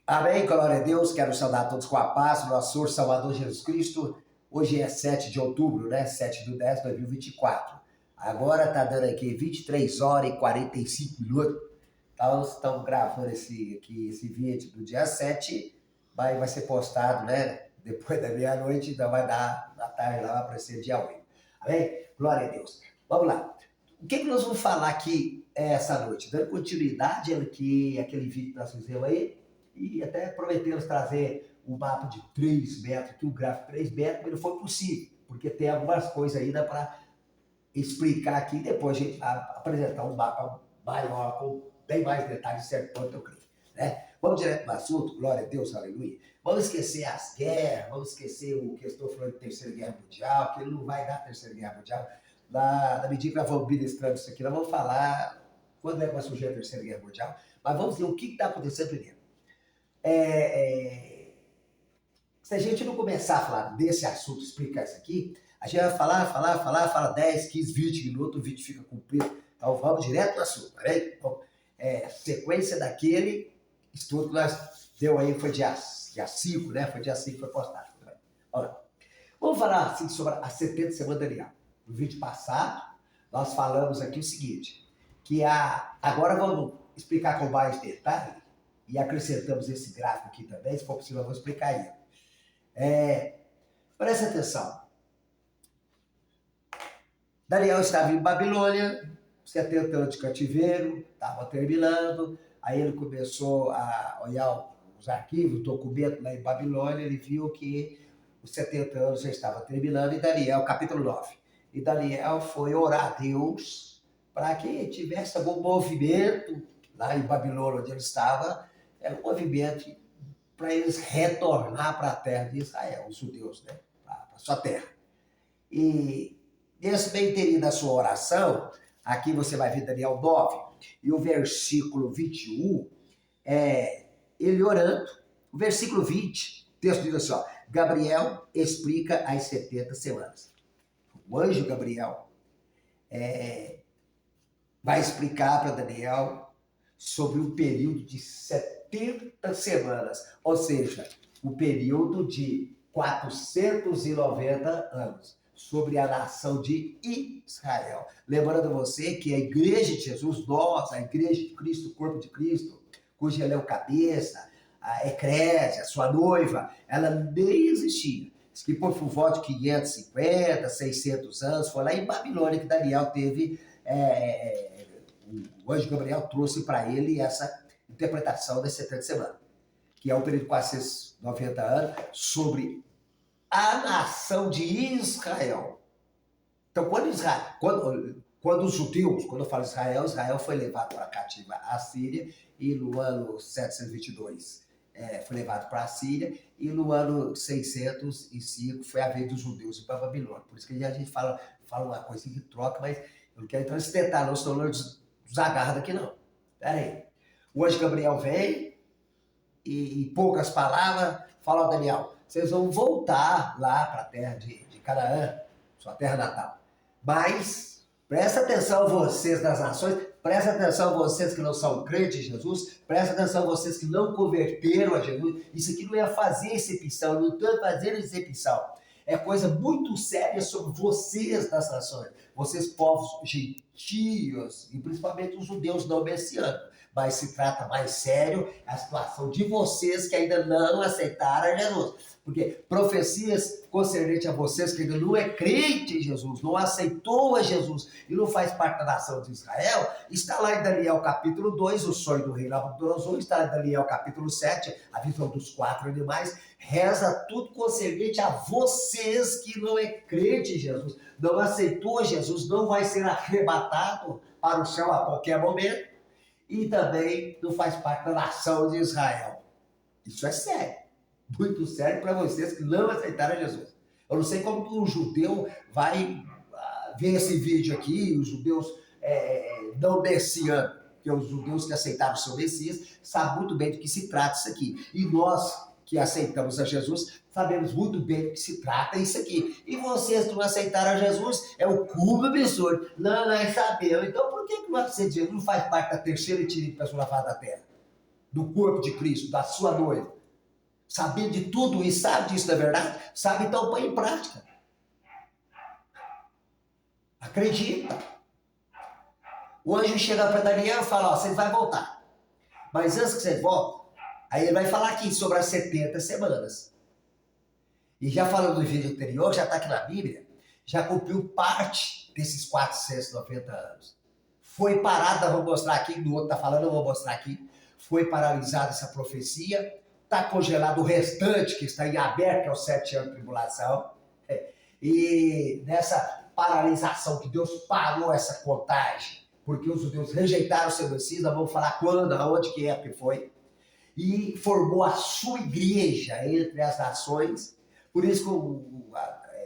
Amém, glória a Deus. Quero saudar todos com a paz do nosso Senhor Salvador Jesus Cristo. Hoje é 7 de outubro, né? 7/10 de 2024. Agora tá dando aqui 23 horas e 45 minutos. Então, estamos gravando esse vídeo do dia 7. Vai ser postado, né? Depois da meia-noite, então vai dar na tarde lá, vai aparecer dia 8. Amém? Glória a Deus. Vamos lá. O que nós vamos falar aqui essa noite? Dando continuidade àquele vídeo que nós fizemos aí. E até prometemos trazer um mapa de 3 metros, aqui um gráfico de 3 metros, mas não foi possível, porque tem algumas coisas ainda para explicar aqui, depois a gente vai apresentar um mapa maior, com bem mais detalhes, certo ponto, eu creio. Né? Vamos direto no assunto, glória a Deus, aleluia. Vamos esquecer as guerras, vamos esquecer o que eu estou falando de Terceira Guerra Mundial, que não vai dar Terceira Guerra Mundial. Na medida que nós vamos ministrando isso aqui, nós vamos falar quando é que vai surgir a Terceira Guerra Mundial, mas vamos ver o que está acontecendo primeiro. Se a gente não começar a falar desse assunto, explicar isso aqui, a gente vai fala 10, 15, 20 minutos, o vídeo fica comprido. Então vamos direto no assunto, né? Então, sequência daquele estudo que nós deu aí, foi dia 5, né? Foi dia 5 que foi postado. Olha, vamos falar assim sobre a 70 semana de Daniel. No vídeo passado, nós falamos aqui o seguinte, que agora vamos explicar com mais detalhe, e acrescentamos esse gráfico aqui também, se for possível eu vou explicar aí. Presta atenção. Daniel estava em Babilônia, 70 anos de cativeiro, estava terminando, aí ele começou a olhar os arquivos, documentos lá em Babilônia, ele viu que os 70 anos já estavam terminando, e Daniel, capítulo 9. E Daniel foi orar a Deus para que tivesse algum movimento lá em Babilônia, onde ele estava, era um movimento para eles retornar para a terra de Israel, os judeus, né? Para a sua terra. E nesse meio interim da sua oração, aqui você vai ver Daniel 9, e o versículo 21, ele orando, o versículo 20, o texto diz assim, ó, Gabriel explica as 70 semanas. O anjo Gabriel vai explicar para Daniel sobre um período de 70 semanas, ou seja, um período de 490 anos, sobre a nação de Israel. Lembrando você que a igreja de Jesus, nós, a igreja de Cristo, o corpo de Cristo, cujo ele é o cabeça, a eclésia, sua noiva, ela nem existia. Diz que por volta de 550, 600 anos, foi lá em Babilônia que Daniel teve, o anjo Gabriel trouxe para ele essa interpretação das 70 semanas, que é um período de 490 anos, sobre a nação de Israel. Então, quando os judeus, quando eu falo Israel foi levado para a cativa à Síria, e no ano 722 foi levado para a Síria, e no ano 605 foi a vez dos judeus ir para a Babilônia. Por isso que a gente fala uma coisa que troca, mas eu não quero entrar nesse detalhe, não, senão nos agarra daqui não. Pera aí. O anjo Gabriel vem, e em poucas palavras, fala ao Daniel, vocês vão voltar lá para a terra de Canaã, sua terra natal. Mas, presta atenção vocês das nações, presta atenção vocês que não são crentes em Jesus, presta atenção vocês que não converteram a Jesus. Isso aqui não é fazer exibição, não estou fazendo exibição. É coisa muito séria sobre vocês das nações, vocês povos gentios, e principalmente os judeus não messiânicos. Mas se trata mais sério a situação de vocês que ainda não aceitaram a Jesus. Porque profecias concernentes a vocês que ainda não é crente em Jesus, não aceitou a Jesus e não faz parte da nação de Israel, está lá em Daniel capítulo 2, o sonho do rei Nabucodonosor, está lá em Daniel capítulo 7, a visão dos 4 animais, reza tudo concernente a vocês que não é crente em Jesus, não aceitou Jesus, não vai ser arrebatado para o céu a qualquer momento, e também não faz parte da nação de Israel. Isso é sério, muito sério para vocês que não aceitaram Jesus. Eu não sei como que um judeu vai ver esse vídeo aqui, os judeus não messianos, porque os judeus que aceitaram o seu Messias sabem muito bem do que se trata isso aqui. E nós que aceitamos a Jesus, sabemos muito bem do que se trata isso aqui. E vocês que não aceitaram a Jesus, é o cubo absurdo. Não, nós sabemos. Então por que não aceita Jesus não faz parte da terceira etnia da sua face da terra? do corpo de Cristo, da sua noiva. Sabendo de tudo isso, sabe disso da verdade? Sabe, então põe em prática. Acredita. O anjo chega para Daniel e fala, ó, você vai voltar. Mas antes que você volte, aí ele vai falar aqui sobre as 70 semanas. E já falando do vídeo anterior, já está aqui na Bíblia, já cumpriu parte desses 490 anos. Foi parada, vou mostrar aqui, do outro está falando, eu vou mostrar aqui. Foi paralisada essa profecia, está congelado o restante que está em aberto, que é os 7 anos de tribulação. E nessa paralisação que Deus parou essa contagem, porque os judeus rejeitaram o seu Messias, nós vamos falar quando, aonde, que época foi, e formou a sua igreja entre as nações. Por isso que o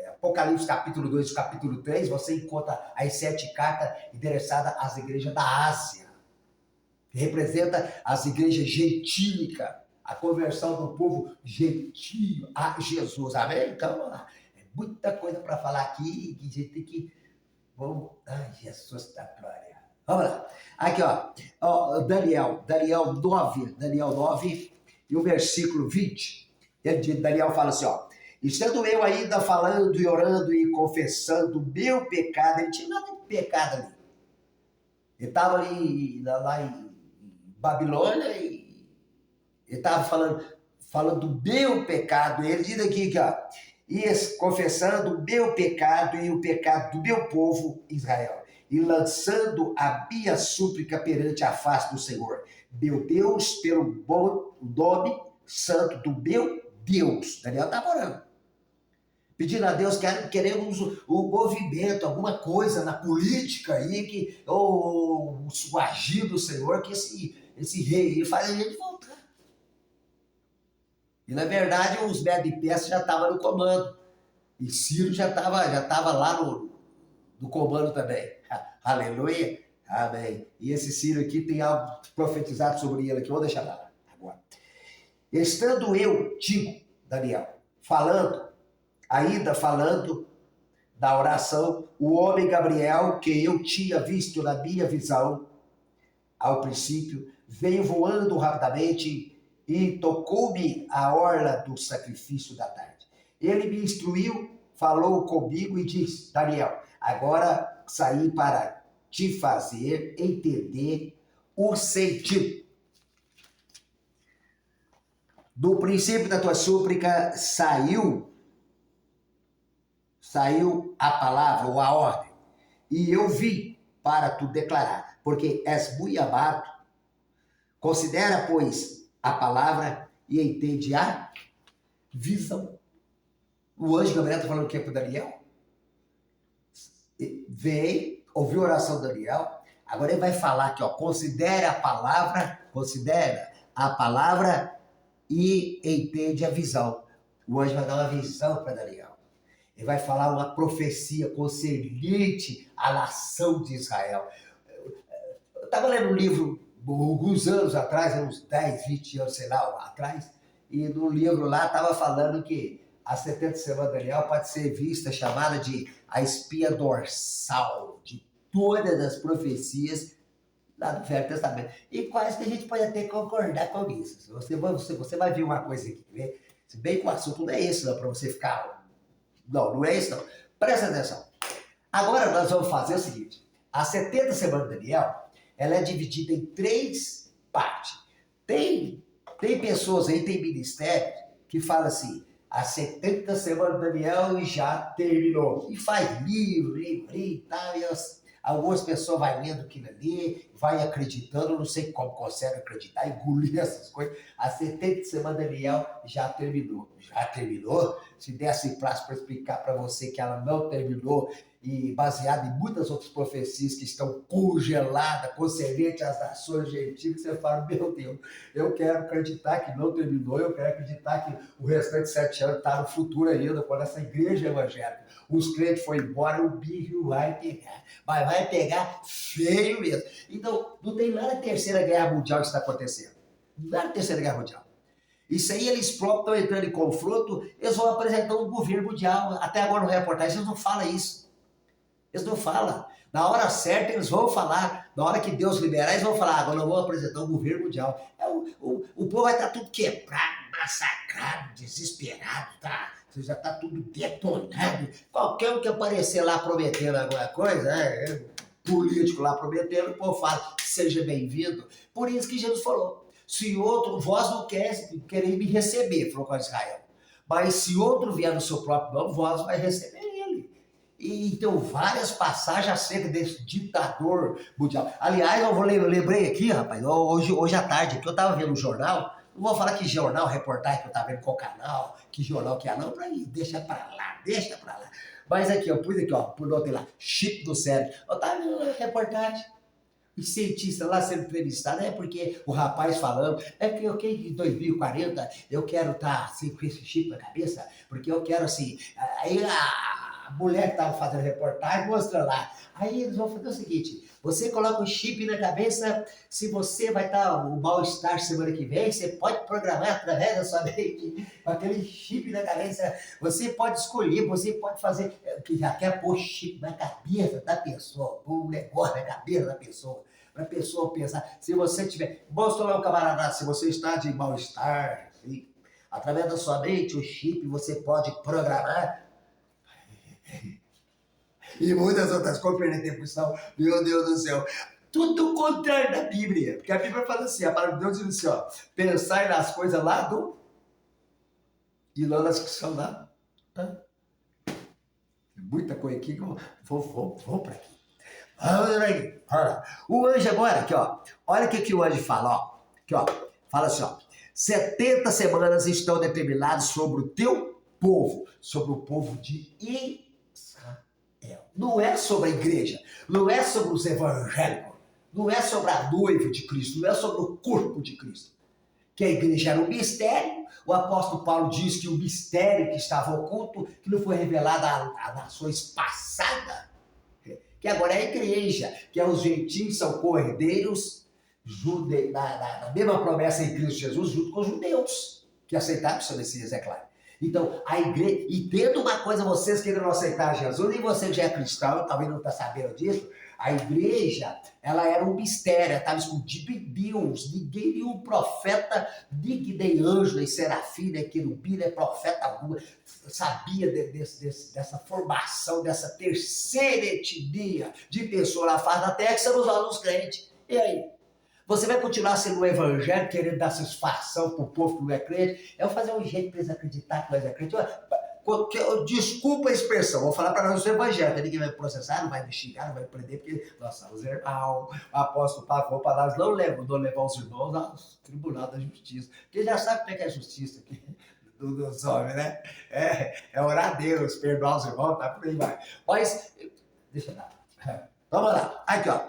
Apocalipse capítulo 2 e capítulo 3, você encontra as 7 cartas endereçadas às igrejas da Ásia, que representa as igrejas gentílicas, a conversão do povo gentio a Jesus. Amém? Então, é muita coisa para falar aqui, que a gente tem que... Vamos... Ai, Jesus da glória. Vamos lá. Aqui, ó, Daniel 9, e o versículo 20. Daniel fala assim, ó, estando eu ainda falando e orando e confessando o meu pecado, ele tinha nada de pecado ali. Ele estava ali, lá em Babilônia, e ele estava falando do meu pecado. Ele diz aqui, ó, e confessando o meu pecado e o pecado do meu povo Israel, e lançando a minha súplica perante a face do Senhor, meu Deus, pelo bom nome santo do meu Deus. Daniel estava orando, pedindo a Deus, queremos um movimento, alguma coisa na política aí, ou o agir do Senhor, que esse rei faz a gente voltar. E na verdade os Medo-Persas já estavam no comando, e Ciro já estava lá no comando também. Aleluia, amém. E esse Ciro aqui tem algo profetizado sobre ele aqui, vou deixar lá agora. Estando eu, digo, Daniel, ainda falando da oração, o homem Gabriel, que eu tinha visto na minha visão ao princípio, veio voando rapidamente e tocou-me a orla do sacrifício da tarde. Ele me instruiu, falou comigo e disse, Daniel, agora saí para te fazer entender o sentido. Do princípio da tua súplica saiu a palavra ou a ordem, e eu vim para tu declarar, porque és muito amado. Considera, pois, a palavra e entende a visão. O anjo Gabriel está falando o que é para Daniel? Veio, ouviu a oração de Daniel, agora ele vai falar aqui, ó, considera a palavra e entende a visão. O anjo vai dar uma visão para Daniel. Ele vai falar uma profecia concernente à nação de Israel. Eu estava lendo um livro alguns anos atrás, uns 10, 20 anos, sei lá, atrás, e no livro lá estava falando que a 70 semanas de Daniel pode ser vista, chamada de a espinha dorsal de todas as profecias lá do Velho Testamento. E quase que a gente pode até concordar com isso. Você vai ver uma coisa aqui, né? Se bem que o assunto não é esse, não, para você ficar... Não é isso, não. Presta atenção. Agora nós vamos fazer o seguinte. A 70 semanas de Daniel, ela é dividida em 3 partes. Tem pessoas aí, tem ministério, que fala assim, a 70 semanas de Daniel já terminou. E faz livro e tal, e algumas pessoas vão lendo aquilo ali, vai acreditando, não sei como consegue acreditar, engolir essas coisas. A 70 semanas de Daniel já terminou. Já terminou? Se desse prazo para explicar para você que ela não terminou, e baseado em muitas outras profecias que estão congeladas, concernentes às nações gentis, você fala, meu Deus, eu quero acreditar que não terminou, eu quero acreditar que o restante de 7 anos está no futuro ainda, quando essa igreja evangélica, os crentes foram embora, o bicho vai pegar, mas vai pegar feio mesmo. Então, não tem nada de Terceira Guerra Mundial que está acontecendo, nada de Terceira Guerra Mundial. Isso aí eles próprios estão entrando em confronto, eles vão apresentar um governo mundial, até agora no reportagem eles não falam isso. Eles não falam. Na hora certa eles vão falar. Na hora que Deus liberar, eles vão falar, agora eu vou apresentar o governo mundial. O povo vai estar tudo quebrado, massacrado, desesperado, tá? Já está tudo detonado. Qualquer um que aparecer lá prometendo alguma coisa, político lá prometendo, o povo fala, seja bem-vindo. Por isso que Jesus falou, se outro, vós não quereis me receber, falou com Israel. Mas se outro vier no seu próprio nome, vós vai receber ele. E então, várias passagens acerca desse ditador mundial. Aliás, lembrei aqui, rapaz, hoje à tarde, que eu estava vendo um jornal, não vou falar que jornal, reportagem que eu estava vendo qual canal, que jornal que é, não, pra ir, deixa pra lá, deixa pra lá. Mas aqui, eu pus aqui, ó, notei lá, chip do cérebro. Eu estava vendo uma reportagem, o cientista lá sendo entrevistado, porque o rapaz falando, que eu quero em 2040, eu quero estar assim, com esse chip na cabeça, porque eu quero assim, aí a mulher que estava fazendo reportagem mostra lá, aí eles vão fazer o seguinte, você coloca o chip na cabeça, se você vai estar o mal-estar semana que vem, você pode programar através da sua mente, com aquele chip na cabeça, você pode escolher, você pode fazer, que já quer pôr chip na cabeça da pessoa, pôr um negócio na cabeça da pessoa, para a pessoa pensar, se você tiver, mostra lá o camarada, se você está de mal-estar, através da sua mente, o chip, você pode programar, e muitas outras coisas, perder tempo, meu Deus do céu, tudo contrário da Bíblia, porque a Bíblia fala assim, a palavra de Deus diz assim, ó, pensar nas coisas lá do, e não nas que são lá, tá? Muita coisa aqui, vou para aqui. O anjo agora, aqui, ó. Olha o que o anjo fala, ó. Aqui, ó. Fala assim, ó. 70 semanas estão determinadas sobre o teu povo, sobre o povo de Israel. Não é sobre a igreja, não é sobre os evangélicos, não é sobre a noiva de Cristo, não é sobre o corpo de Cristo. Que a igreja era um mistério, o apóstolo Paulo diz que o mistério que estava oculto, que não foi revelado a nações passadas, que agora é a igreja, que é os gentios são co-herdeiros da mesma promessa em Cristo Jesus, junto com os judeus, que aceitaram o seu Messias, é claro. Então, a igreja, e tendo uma coisa, vocês que não aceitaram Jesus, e você que já é cristão, talvez não está sabendo disso, a igreja, ela era um mistério, estava escondido em Deus, ninguém, nenhum profeta, nem anjo, nem serafim, nem querubim, nem profeta algum, sabia dessa formação, dessa terceira etnia de pessoas na face da terra, que são os alunos crentes. E aí? Você vai continuar sendo um evangélico, querendo dar satisfação para o povo que não é crente? Eu vou fazer um jeito para eles acreditar que nós é crente. Desculpa a expressão, vou falar para nós os evangélicos, ninguém vai me processar, não vai me xingar, não vai me prender, porque nós somos irmãos, o apóstolo Paulo falou para nós, não levar os irmãos ao tribunal da justiça, porque já sabe como é que é a justiça aqui dos homens, né? É orar a Deus, perdoar os irmãos, tá por aí vai. Mas, deixa eu dar. Vamos lá, aqui ó.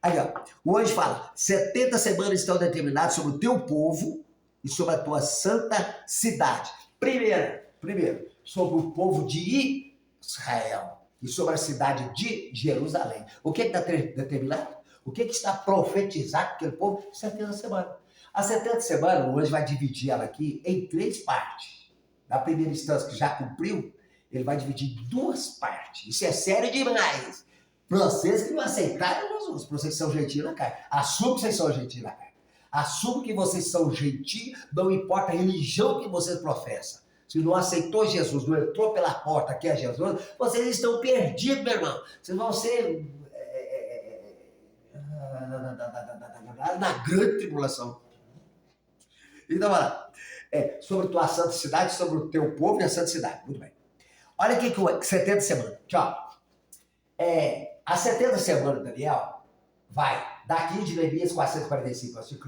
Aí, ó, o anjo fala, 70 semanas estão determinadas sobre o teu povo e sobre a tua santa cidade. Primeiro, sobre o povo de Israel e sobre a cidade de Jerusalém. O que está determinado? O que está profetizado para aquele povo? 70 semanas. As 70 semanas, o anjo vai dividir ela aqui em 3 partes. Na primeira instância, que já cumpriu, ele vai dividir em 2 partes. Isso é sério demais. Para vocês que não aceitaram Jesus, para vocês que são gentios na carne. Assume que vocês são gentios na carne. Assume que vocês são gentios, não importa a religião que vocês professam. Se não aceitou Jesus, não entrou pela porta que é Jesus, vocês estão perdidos, meu irmão. Vocês vão ser na grande tribulação. Então, olha lá. Sobre a tua santa cidade, sobre o teu povo e a santa cidade. Muito bem. Olha aqui que 70 semanas. Tchau. As 70 semanas, Daniel, vai daqui de Neemias 445 a.C.,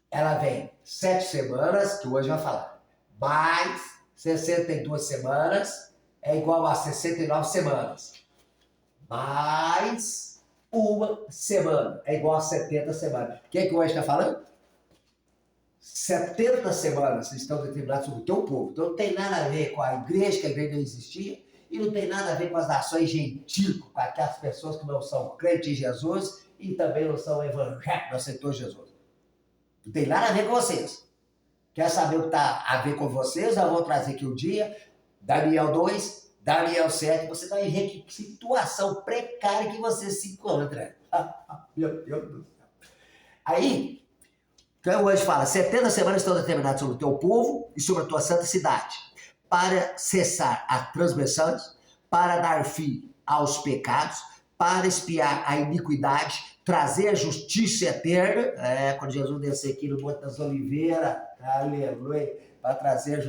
ela vem 7 semanas, que hoje vai falar, mais 62 semanas é igual a 69 semanas, mais uma semana é igual a 70 semanas. O que é que hoje está falando? 70 semanas estão determinadas sobre o teu povo. Então não tem nada a ver com a igreja, que a igreja não existia, e não tem nada a ver com as nações gentis, com aquelas pessoas que não são crentes em Jesus e também não são evangélicos, não aceitou Jesus. Não tem nada a ver com vocês. Quer saber o que está a ver com vocês? Eu vou trazer aqui um dia, Daniel 2, Daniel 7, você vai ver que situação precária que você se encontra. Meu Deus do céu. Aí, então hoje fala, 70 semanas estão determinadas sobre o teu povo e sobre a tua santa cidade, para cessar as transgressões, para dar fim aos pecados, para expiar a iniquidade, trazer a justiça eterna, quando Jesus descer aqui no Monte das Oliveiras, aleluia, para trazer a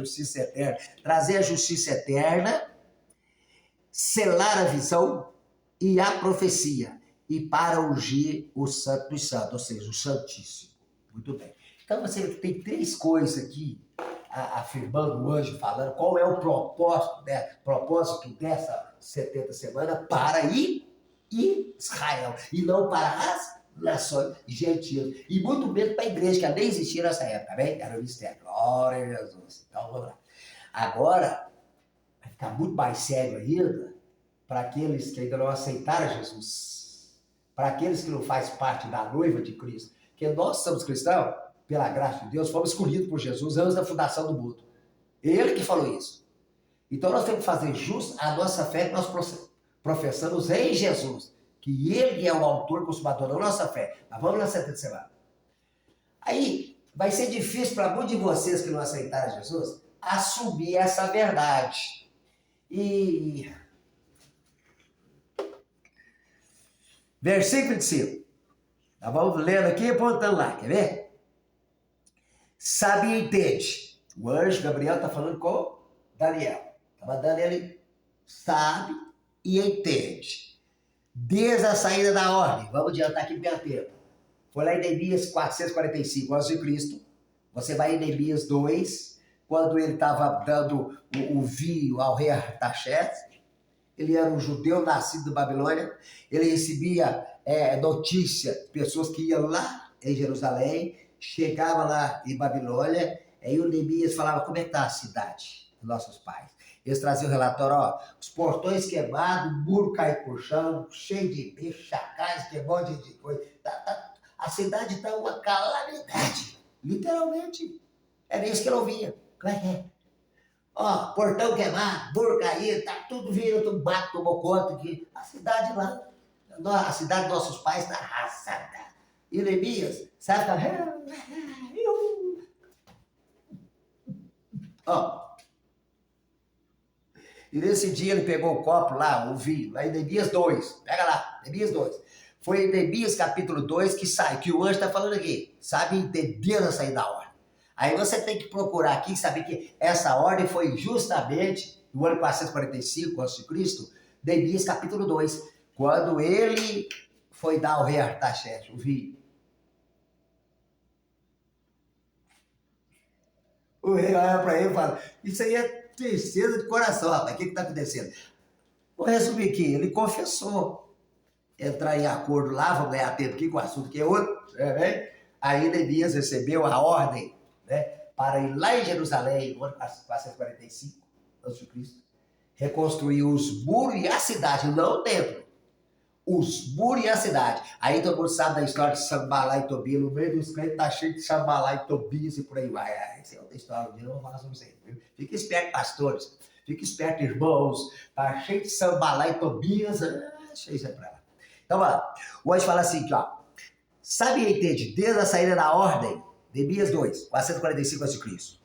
justiça eterna, selar a visão e a profecia, e para ungir o Santo dos Santos, ou seja, o Santíssimo. Muito bem. Então você vê que tem três coisas aqui, afirmando o anjo, falando qual é o propósito dessa 70 semanas para Israel, e não para as nações gentias, e muito menos para a igreja, que nem existia nessa época, né? Era um mistério. Glória a Jesus. Então vamos lá. Agora, vai ficar muito mais sério ainda para aqueles que ainda não aceitaram Jesus, para aqueles que não fazem parte da noiva de Cristo, que nós somos cristãos, pela graça de Deus, fomos escolhidos por Jesus antes da fundação do mundo. Ele que falou isso. Então nós temos que fazer jus à nossa fé que nós professamos em Jesus, que Ele é o autor e consumador da nossa fé. Mas vamos na 70 semana. Aí, vai ser difícil para muitos de vocês que não aceitaram Jesus assumir essa verdade. E versículo 25. Nós vamos lendo aqui e apontando lá, quer ver? Sabe e entende. O anjo Gabriel está falando com Daniel. Está mandando ele, sabe e entende. Desde a saída da ordem, vamos adiantar aqui bem tempo. Foi lá em Neemias 445 a.C. Você vai em Neemias 2, quando ele estava dando o vinho ao rei Artaxerxes. Ele era um judeu nascido na Babilônia. Ele recebia notícia de pessoas que iam lá em Jerusalém, chegava lá em Babilônia, e o Neemias falava como é que está a cidade dos nossos pais. Eles traziam o relatório, os portões queimados, o muro caiu por chão, cheio de bicho, chacais, que monte de coisa. A cidade está uma calamidade, literalmente. Era isso que ele ouvia. Como é que é? Portão queimado, muro caído, tá tudo virando, tudo mato, tomou conta que a cidade lá, a cidade dos nossos pais está arrasada. E Neemias, sabe? E nesse dia ele pegou o copo lá, o vinho, lá em Neemias 2. Pega lá, Neemias 2. Foi em Neemias capítulo 2 que o anjo está falando aqui. Sabe, entendendo a sair da ordem. Aí você tem que procurar aqui, saber que essa ordem foi justamente no ano 445 a.C., Neemias capítulo 2, quando ele foi dar ao rei Artaxerxes o vinho. O rei olha para ele e fala, isso aí é tristeza de coração, rapaz, o que está acontecendo? Vou resumir aqui, ele confessou entrar em acordo lá, vamos ganhar tempo aqui com o assunto que é outro, né? Aí Neemias recebeu a ordem, né, para ir lá em Jerusalém, no ano 445 a.C., reconstruir os muros e a cidade, não o templo, os muros e a cidade. Aí todo mundo sabe da história de Sambalá e Tobias, no meio dos crentes tá cheio de Sambalá e Tobias e por aí vai. Essa é outra história, eu não vou falar sobre isso aí. Fica esperto, pastores, fica esperto, irmãos, tá cheio de Sambalá e Tobias, cheio isso aí pra lá. Então, vai lá. Hoje fala assim, ó, sabe e entende, desde a saída da ordem, Neemias 2, 445 a.C.,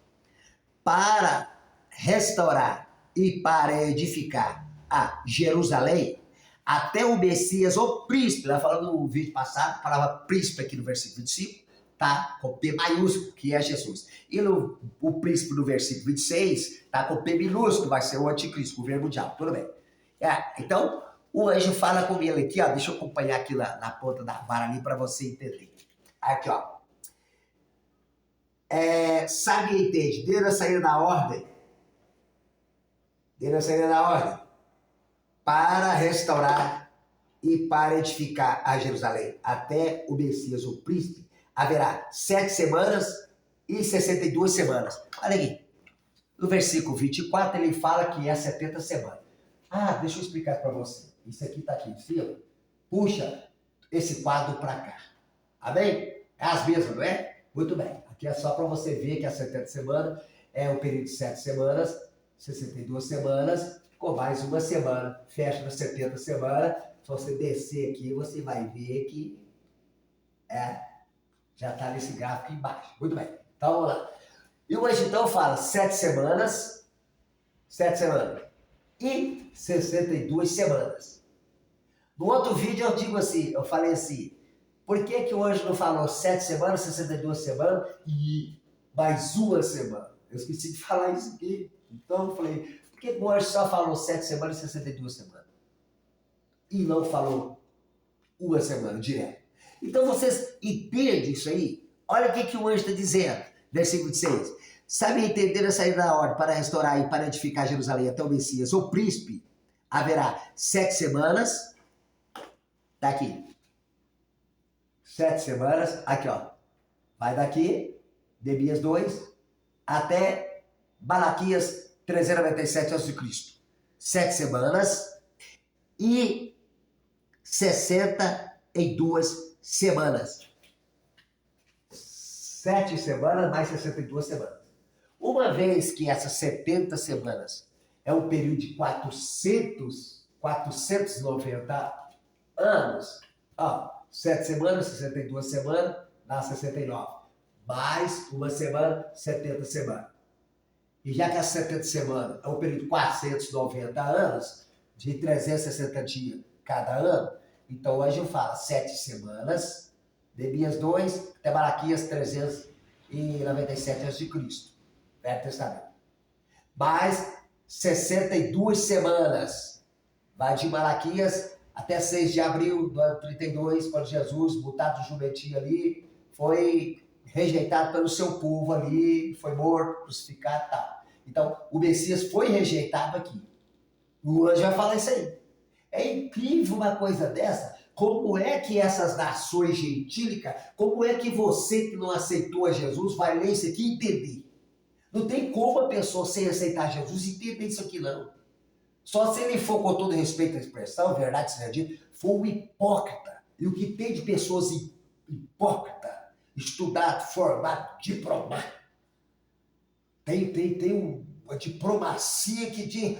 para restaurar e para edificar a Jerusalém, até o Messias, o príncipe, ela falou no vídeo passado, a palavra príncipe aqui no versículo 25, tá com P maiúsculo, que é Jesus. E o príncipe no versículo 26, tá com P minúsculo, que vai ser o anticristo, o governo mundial, tudo bem. Então, o anjo fala com ele aqui, ó, deixa eu acompanhar aqui na ponta da vara ali para você entender. Aqui, ó. Sabe e entende, desde a saída da ordem, para restaurar e para edificar a Jerusalém, até o Messias, o príncipe, haverá 7 semanas e 62 semanas. Olha aqui, no versículo 24 ele fala que é 70 semanas. Deixa eu explicar para você. Isso aqui está aqui em cima. Puxa esse quadro para cá. Amém? É as mesmas, não é? Muito bem. Aqui é só para você ver que a 70 semanas é um período de 7 semanas, 62 semanas, ficou mais uma semana, fecha nas 70 semanas. Se você descer aqui, você vai ver que já está nesse gráfico embaixo. Muito bem, então vamos lá. E hoje então fala 7 semanas e 62 semanas. No outro vídeo eu digo assim, eu falei assim, por que que o anjo não falou 7 semanas, 62 semanas e mais uma semana? Eu esqueci de falar isso aqui. Então eu falei, por que o anjo só falou 7 semanas e 62 semanas? E não falou uma semana direto. Então vocês entendem isso aí? Olha o que o anjo está dizendo, versículo 26. Sabe entender a saída da ordem para restaurar e para edificar Jerusalém até o Messias, o príncipe, haverá 7 semanas. Tá aqui. 7 semanas. Aqui, ó. Vai daqui, Neemias 2, até Malaquias 397 a.C. 7 semanas e 62 semanas. 7 semanas mais 62 semanas. Uma vez que essas 70 semanas é um período de 490 anos, ó, 7 semanas, 62 semanas, dá 69. Mais uma semana, 70 semanas. E já que as 70 semanas é um período de 490 anos, de 360 dias cada ano, então hoje eu falo 7 semanas, Neemias 2, até Malaquias 397 a.C., Velho Testamento. Mais 62 semanas, vai de Malaquias até 6 de abril do ano 32, quando Jesus, mutado de jumentinho ali, foi rejeitado pelo seu povo ali, foi morto, crucificado e tal. Então, o Messias foi rejeitado aqui. O anjo vai falar isso aí. É incrível uma coisa dessa. Como é que essas nações gentílicas, como é que você que não aceitou a Jesus vai ler isso aqui e entender? Não tem como a pessoa sem aceitar Jesus entender isso aqui, não. Só se ele for, com todo respeito à expressão, verdade seja dito, for um hipócrita. E o que tem de pessoas hipócritas, estudado, formado, diplomado, tem uma diplomacia que diz...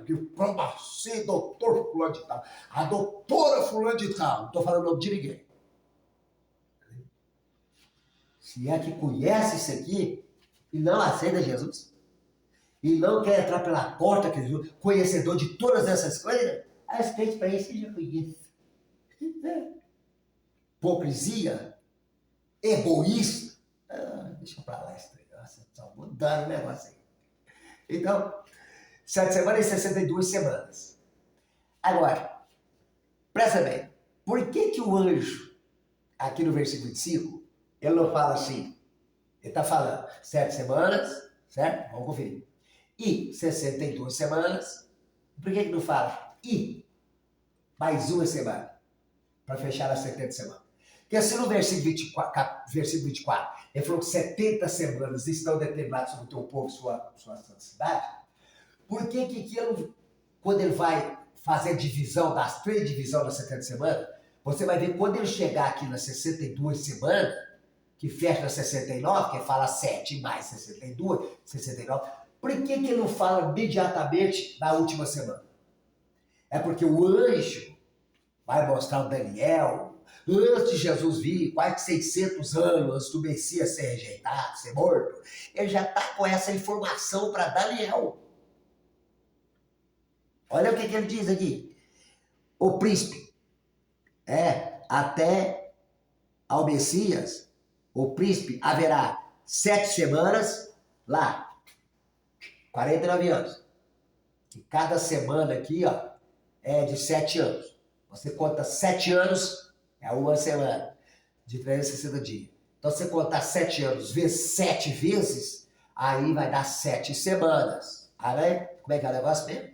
diplomacia, doutor fulano de tal, a doutora fulano de tal, não estou falando o nome de ninguém. Se é que conhece isso aqui e não aceita Jesus, e não quer entrar pela porta, que Jesus, conhecedor de todas essas coisas, a respeito para isso ele já conhece. Hipocrisia, egoísta, deixa pra lá esse negócio, só mudando o negócio aí. Então, 7 semanas e 62 semanas. Agora, presta bem, por que o anjo, aqui no versículo 25, ele não fala assim? Ele está falando 7 semanas, certo? Vamos conferir. E 62 semanas. Por que não fala e mais uma semana? Para fechar as 70 semanas. Porque assim no versículo 24, ele falou que 70 semanas estão determinadas sobre o teu povo e sua cidade. Por que ele, quando ele vai fazer divisão das 3 divisões das 70 semanas, você vai ver quando ele chegar aqui nas 62 semanas, que fecha nas 69, que fala 7 mais 62, 69, por que ele não fala imediatamente na última semana? É porque o anjo vai mostrar o Daniel, antes de Jesus vir, quase 600 anos antes do Messias ser rejeitado, ser morto, ele já está com essa informação para Daniel. Olha o que ele diz aqui. O príncipe, até ao Messias, o príncipe haverá 7 semanas lá, 49 anos. E cada semana aqui, ó, é de 7 anos. Você conta 7 anos, é uma semana, de 360 dias. Então, você contar 7 anos vezes 7 vezes, aí vai dar 7 semanas. Aí, como é que é o negócio mesmo?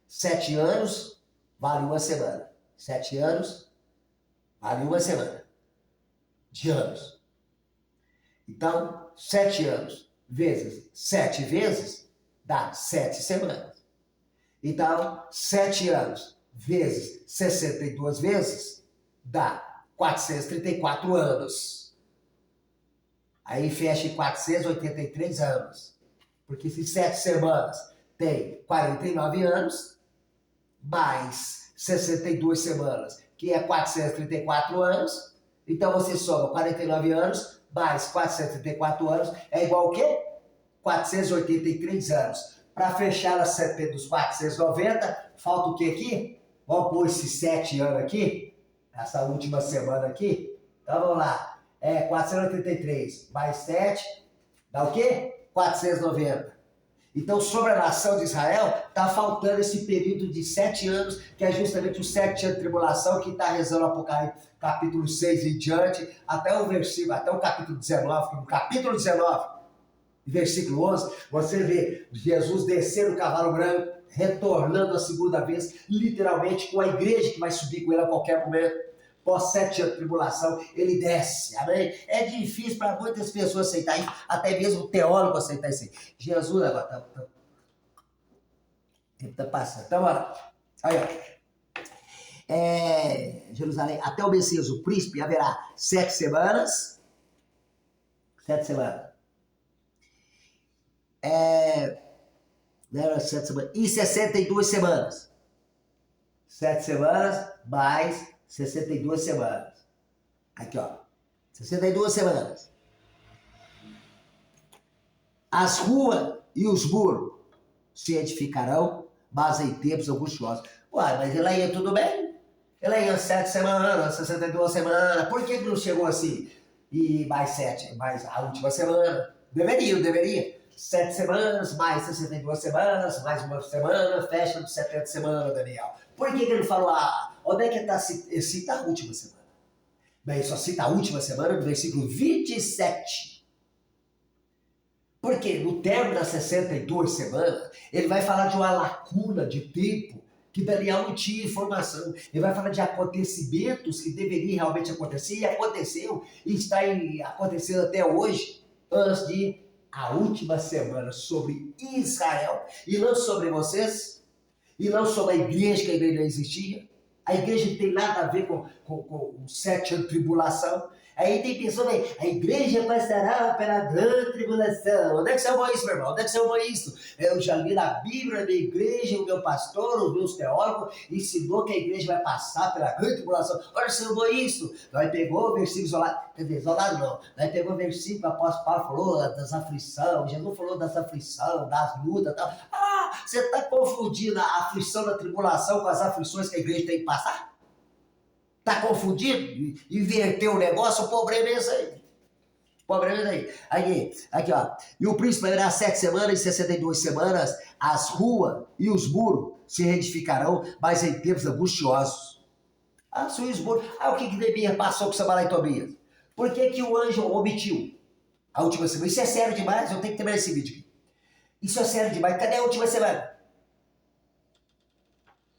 7 anos vale uma semana. 7 anos vale uma semana. De anos. Então, 7 anos vezes 7 vezes dá 7 semanas. Então, 7 anos vezes 62 vezes dá 434 anos. Aí fecha em 483 anos. Porque se 7 semanas tem 49 anos, mais 62 semanas, que é 434 anos, então você soma 49 anos mais 434 anos, é igual ao quê? 483 anos. Para fechar a CP dos 490, falta o que aqui? Vamos pôr esses 7 anos aqui, essa última semana aqui. Então vamos lá. 483 mais 7, dá o quê? 490. Então, sobre a nação de Israel, está faltando esse período de 7 anos, que é justamente os 7 anos de tribulação, que está rezando o Apocalipse, capítulo 6 em diante, até o capítulo 19, no capítulo 19, versículo 11, você vê Jesus descendo o cavalo branco, retornando a segunda vez, literalmente com a igreja que vai subir com ele a qualquer momento. Pós 7 anos de tribulação, ele desce, amém? É difícil para muitas pessoas aceitar isso, até mesmo o teólogo aceitar isso aí. Jesus, agora, tá passando. Então, olha, aí, ó. Jerusalém, até o Messias, o príncipe, haverá 7 semanas. 7 semanas. 7 semanas. E 62 semanas. 7 semanas mais 62 semanas. Aqui, ó. 62 semanas. As ruas e os muros se edificarão, mas em tempos angustiosos. Uai, mas ele ia tudo bem? Ele ia 7 semanas, 62 semanas. Por que não chegou assim? E mais 7, mais a última semana? Deveria. 7 semanas, mais 62 semanas, mais uma semana, fecha de 70 semanas, Daniel. Por que ele não falou, onde é que está? Cita a última semana. Bem, só cita a última semana no versículo 27. Porque no término das 62 semanas, ele vai falar de uma lacuna de tempo que Daniel não tinha informação. Ele vai falar de acontecimentos que deveriam realmente acontecer, e aconteceu, e está acontecendo até hoje, antes de a última semana sobre Israel, e não sobre vocês, e não sobre a igreja, que a igreja não existia. A igreja não tem nada a ver com 7 anos de tribulação. Aí tem pessoa que a igreja passará pela grande tribulação. Onde é que você arrumou isso, meu irmão? Onde é que você arrumou isso? Eu já li na Bíblia, na minha igreja, o meu pastor, os meus teólogos, ensinou que a igreja vai passar pela grande tribulação. Olha, você arrumou isso. Nós pegou o versículo isolado, quer dizer, isolado não. Nós pegou o versículo que o apóstolo Paulo falou das aflições, Jesus falou das aflições, das lutas e tal. Você está confundindo a aflição da tribulação com as aflições que a igreja tem que passar? Está confundindo? Inverteu o negócio? O problema é esse aí. O problema é esse aí. Aqui, ó. E o príncipe haverá 7 semanas e 62 semanas, as ruas e os muros se reedificarão, mas em tempos angustiosos. As ruas e os muros. O que Neemias passou com Sambalá e Tobias? Por que o anjo omitiu a última semana? Isso é sério demais, eu tenho que terminar esse vídeo aqui. Isso é sério demais. Cadê a última semana?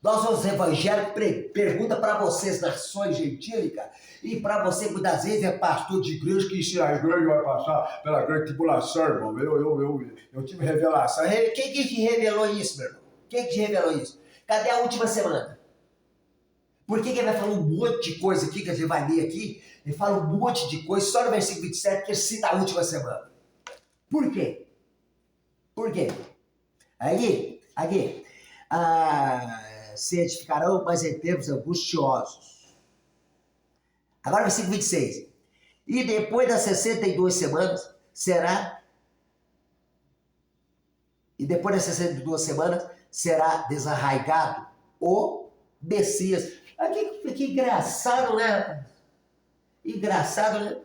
Nós, os evangélicos, pergunta para vocês, nações gentílicas, e para você, muitas vezes, é pastor de igreja, que se a igreja vai passar pela grande tribulação, irmão. Eu tive revelação. Quem que te revelou isso, meu irmão? Quem que te revelou isso? Cadê a última semana? Por que ele vai falar um monte de coisa aqui, que a gente vai ler aqui? Ele fala um monte de coisa, só no versículo 27, que ele cita a última semana. Por quê? Por quê? Aqui, se edificarão, mas em tempos angustiosos. Agora, versículo 26. E depois das 62 semanas, será desarraigado o Messias. Que engraçado, né, rapaz? Engraçado, né?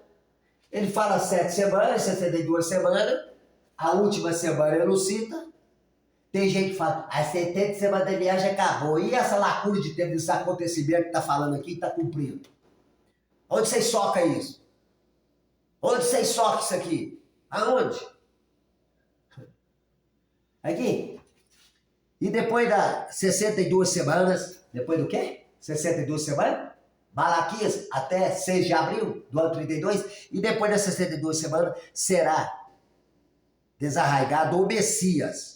Ele fala 7 semanas, 62 semanas, a última semana ele não cita. Tem gente que fala, as 70 semanas da viagem acabou. E essa lacuna de tempo desse acontecimento que está falando aqui está cumprindo? Onde vocês socam isso? Onde vocês socam isso aqui? Aonde? Aqui. E depois das 62 semanas, depois do quê? 62 semanas? Malaquias até 6 de abril do ano 32. E depois das 62 semanas será desarraigado o Messias.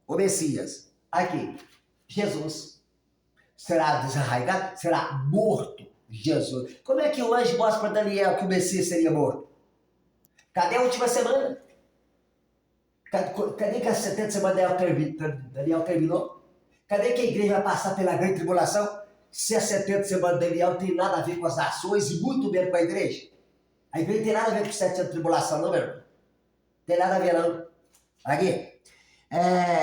O Messias, aqui, Jesus, será desarraigado, será morto, Jesus. Como é que o anjo mostra para Daniel que o Messias seria morto? Cadê a última semana? Cadê que as 70 semanas Daniel terminou? Cadê que a igreja vai passar pela grande tribulação? Se as 70 semanas de Daniel não tem nada a ver com as nações e muito menos com a igreja. A igreja não tem nada a ver com 7 anos de tribulação, não, meu irmão? Tem nada a ver, não. Aqui.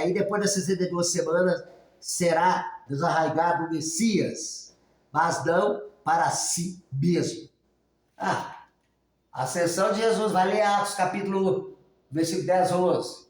E depois das 62 semanas será desarraigado o Messias, mas não para si mesmo. A ascensão de Jesus, vai ler Atos capítulo, versículo 10 ou 11.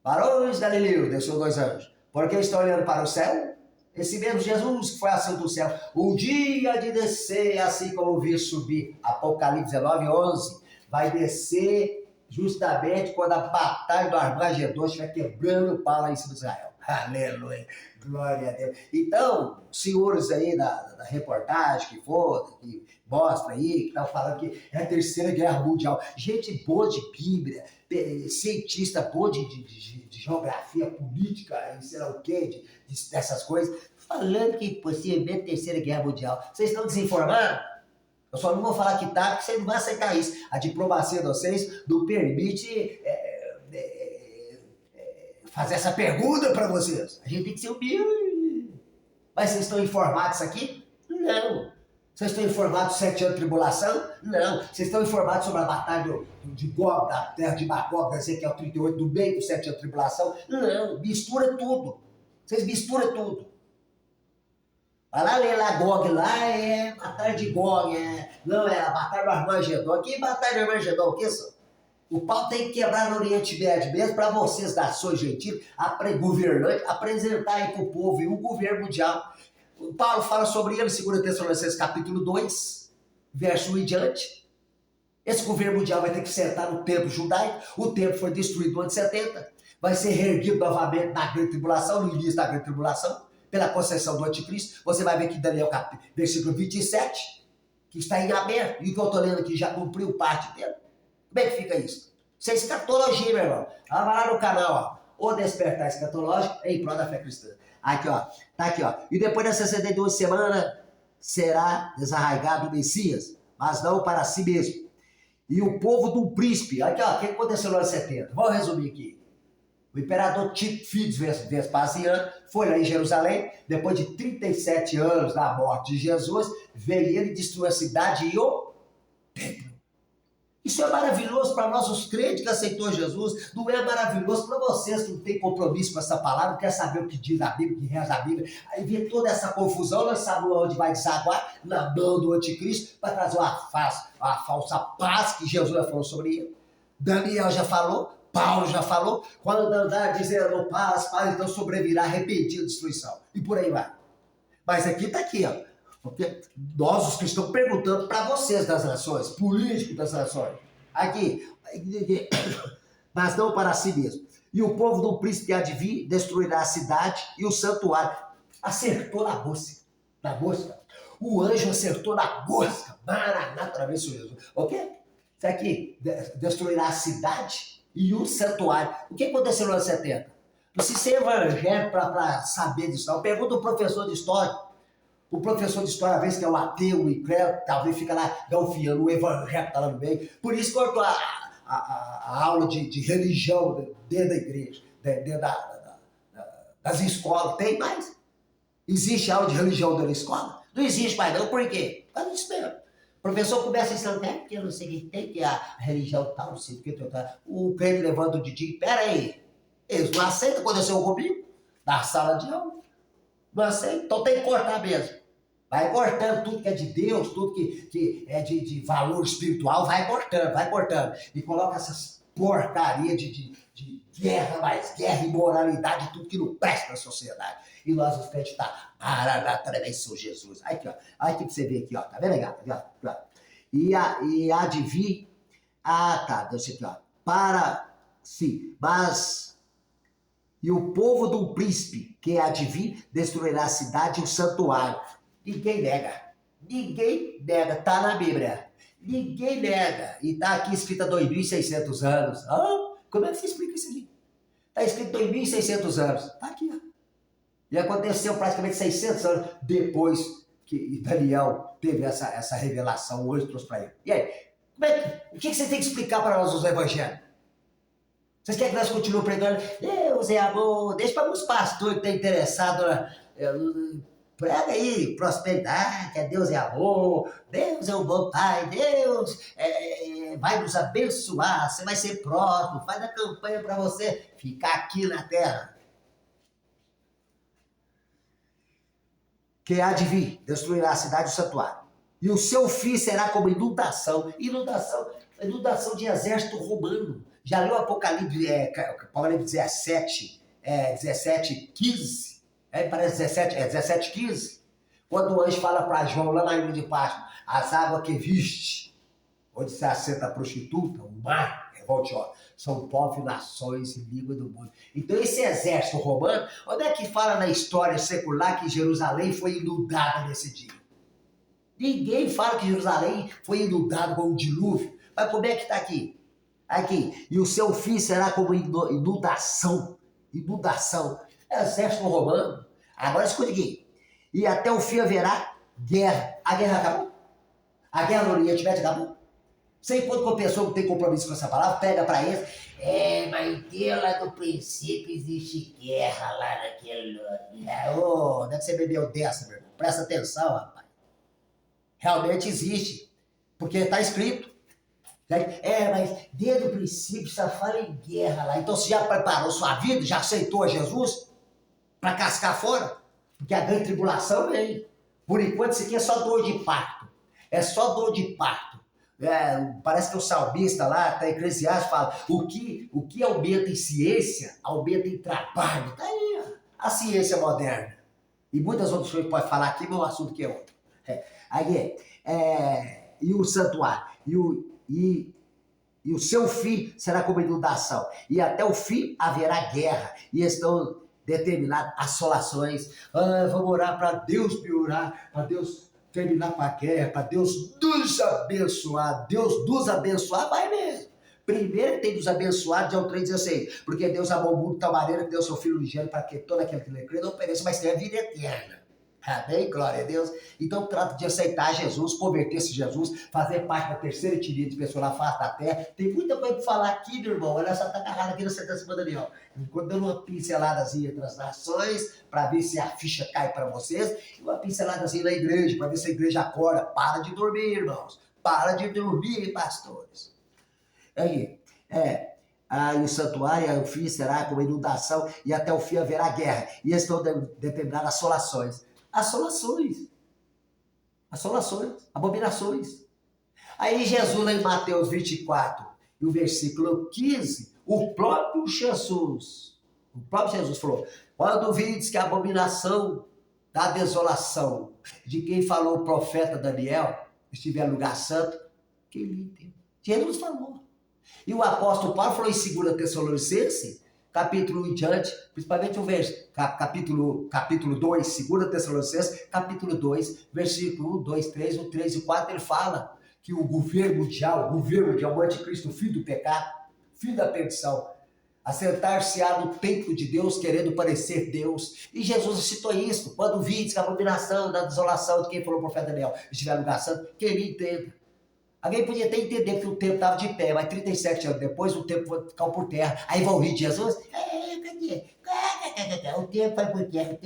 Varões de Galileu, desceu 2 anjos. Porque estão olhando para o céu? Esse mesmo Jesus que foi assunto do céu, o dia de descer, assim como vi subir, Apocalipse 19, 11, vai descer justamente quando a batalha do Armagedon estiver quebrando o pau lá em cima de Israel. Aleluia, glória a Deus. Então, senhores aí da reportagem que mostra aí, que estão falando que é a terceira guerra mundial. Gente boa de Bíblia, cientista boa de geografia política e sei lá o quê, dessas coisas, falando que possivelmente terceira guerra mundial. Vocês estão desinformados? Eu só não vou falar que tá, porque vocês não vão aceitar isso. A diplomacia de vocês não permite fazer essa pergunta para vocês. A gente tem que ser humilde. Mas vocês estão informados disso aqui? Não. Vocês estão informados do 7 anos de tribulação? Não. Vocês estão informados sobre a batalha de Gog, da terra de Magog, que é o 38, do meio do 7 anos de tribulação? Não. Mistura tudo. Vocês misturam tudo. Vai lá ler lá Gog, lá é batalha de Gog, não é a batalha do Armagedon. Aqui batalha do Armagedon, o que isso? O pau tem que quebrar no Oriente Médio mesmo para vocês, nações gentis, governantes, apresentar aí para o povo e o governo mundial. O Paulo fala sobre ele em 2 Tessalonicenses capítulo 2, verso 1 em diante. Esse governo mundial vai ter que sentar no templo judaico. O templo foi destruído no ano de 70. Vai ser reerguido novamente na grande tribulação, no início da grande tribulação, pela concessão do anticristo. Você vai ver que Daniel versículo 27, que está em aberto, e o que eu estou lendo aqui já cumpriu parte dele. Como é que fica isso? Isso é escatologia, meu irmão. Vai lá no canal, ó, O Despertar Escatológico em prol da fé cristã. Aqui, ó, tá aqui, ó. E depois das 62 semanas será desarraigado o Messias, mas não para si mesmo. E o povo do príncipe, aqui, ó, o que aconteceu no ano 70? Vamos resumir aqui. O imperador Tito, filho de Vespasiano, foi lá em Jerusalém, depois de 37 anos da morte de Jesus, veio ele e destruiu a cidade e o templo. Isso é maravilhoso para nós, os crentes que aceitou Jesus. Não é maravilhoso para vocês que não têm compromisso com essa palavra, não quer saber o que diz a Bíblia, o que reza a Bíblia. Aí vê toda essa confusão, nós sabemos onde vai desaguar, na mão do anticristo, para trazer uma falsa paz que Jesus já falou sobre ele. Daniel já falou, Paulo já falou. Quando andar dizendo paz, então sobrevirá arrependido destruição. E por aí vai. Mas aqui está aqui, ó. Porque nós, os cristãos, perguntando para vocês das nações, políticos das nações, aqui, mas não para si mesmo. E o povo do príncipe há de vir, destruirá a cidade e o santuário. Acertou na mosca. O anjo acertou na mosca. Maranata, ver Jesus. Ok? Isso aqui, destruirá a cidade e o santuário. O que aconteceu no ano 70? Não precisa ser evangélico para saber disso, não. Pergunta o professor de história. O professor de história, às vezes, que é um ateu, incrédulo, talvez fica lá galfiando, o evangelho está lá no meio. Por isso cortou a aula de religião dentro da igreja, dentro das escolas. Tem mais? Existe aula de religião dentro da escola? Não existe mais não, por quê? Por causa disso mesmo. O professor começa a ensinar, porque eu não sei o que tem, que a religião tal, não sei o que, o crente levanta o dedinho, peraí, eles não aceitam acontecer comigo? Na sala de aula. Não aceitam, então tem que cortar mesmo. Vai cortando tudo que é de Deus, tudo que é de valor espiritual, vai cortando. E coloca essas porcarias de guerra, mais guerra, imoralidade, tudo que não presta na sociedade. E nós, os crentes, tá, sou Jesus. Aqui, ó, aqui pra você ver aqui, ó, tá vendo, gata? E há de vir, deixa aqui, ó, e o povo do príncipe, que há de vir, destruirá a cidade e o santuário. Ninguém nega, tá na Bíblia. Ninguém nega. E tá aqui escrito há 2.600 anos. Como é que você explica isso aqui? Tá escrito 2.600 anos. Tá aqui, ó. E aconteceu praticamente 600 anos depois que Daniel teve essa revelação, o anjo trouxe para ele. E aí, o que você tem que explicar para nós os evangelhos? Vocês querem que nós continuemos pregando? Deus é amor, deixa para os pastores que estão interessados. Prega aí, prosperidade, que Deus é amor, Deus é um bom pai, Deus vai nos abençoar, você vai ser próximo, faz a campanha para você ficar aqui na terra. Que há de vir, destruirá a cidade e o santuário. E o seu fim será como inundação. Inundação de exército romano. Já leu Apocalipse, Apocalipse 17, 15? Parece 17, 15? Quando o anjo fala para João, lá na ilha de Páscoa, as águas que viste, onde se assenta a prostituta, o mar, revoltiosa, são povos, nações e língua do mundo. Então esse exército romano, onde é que fala na história secular que Jerusalém foi inundada nesse dia? Ninguém fala que Jerusalém foi inundado com um dilúvio. Mas como é que está aqui? Aqui. E o seu fim será como inundação. Inundação. Exército romano. Agora escute aqui. E até o fim haverá guerra. A guerra acabou? A guerra no Oriente Médio acabou? Você encontra com uma pessoa que tem compromisso com essa palavra, pega para eles. Mas Deus lá no princípio existe guerra lá naquele lugar. Oh, deve ser bebeu dessa, meu irmão. Presta atenção, rapaz. Realmente existe. Porque está escrito. Mas desde o princípio só fala em guerra lá. Então você já preparou sua vida? Já aceitou a Jesus? Para cascar fora? Porque a grande tribulação vem. Por enquanto isso aqui é só dor de parto. É só dor de parto. Parece que o salmista lá, até Eclesiastes, fala o que aumenta em ciência, aumenta em trabalho. Tá aí, ó, a ciência moderna. E muitas outras coisas que pode falar aqui, mas o assunto que é outro. E o santuário, e o seu fim será como inundação, e até o fim haverá guerra, e estão determinadas assolações. Vamos orar para Deus piorar, para Deus terminar com a guerra, para Deus nos abençoar, vai mesmo. Primeiro tem que nos abençoar, João 3,16, porque Deus amou o mundo de tal maneira que deu seu Filho ligero para que todo aquele que lhe crê não pereça, mas tenha vida eterna. Amém? Glória a Deus. Então trata de aceitar Jesus, converter-se em Jesus, fazer parte da terceira etnia de pessoas na face da terra. Tem muita coisa para falar aqui, meu irmão. Olha só, tá agarrado aqui na sentença do Daniel. Enquanto dando uma pinceladazinha entre as nações, para ver se a ficha cai para vocês, e uma pinceladazinha na igreja, para ver se a igreja acorda. Para de dormir, irmãos. Para de dormir, pastores. Aí, o santuário, o fim será como inundação, e até o fim haverá guerra. E estão determinadas assolações. Assolações, abominações. Aí Jesus, lá em Mateus 24, e o versículo 15, o próprio Jesus falou, quando vides que a abominação da desolação, de quem falou o profeta Daniel, estiver no lugar santo, quem lhe entende? Jesus falou. E o apóstolo Paulo falou em 2 Tessalonicenses, capítulo 1 em diante, principalmente o capítulo 2, 2 Tessalonicenses, capítulo 2, versículo 1, 2, 3, o 3 e 4, ele fala que o governo mundial, o anticristo, o filho do pecado, filho da perdição, assentar-se-á no templo de Deus, querendo parecer Deus. E Jesus citou isso, quando vides que a abominação da desolação de quem falou o profeta Daniel estiver no lugar santo, quem me entenda. Alguém podia até entender que o tempo estava de pé, mas 37 anos depois o tempo caiu por terra. Aí vão rir de Jesus. Cadê? O tempo vai por terra.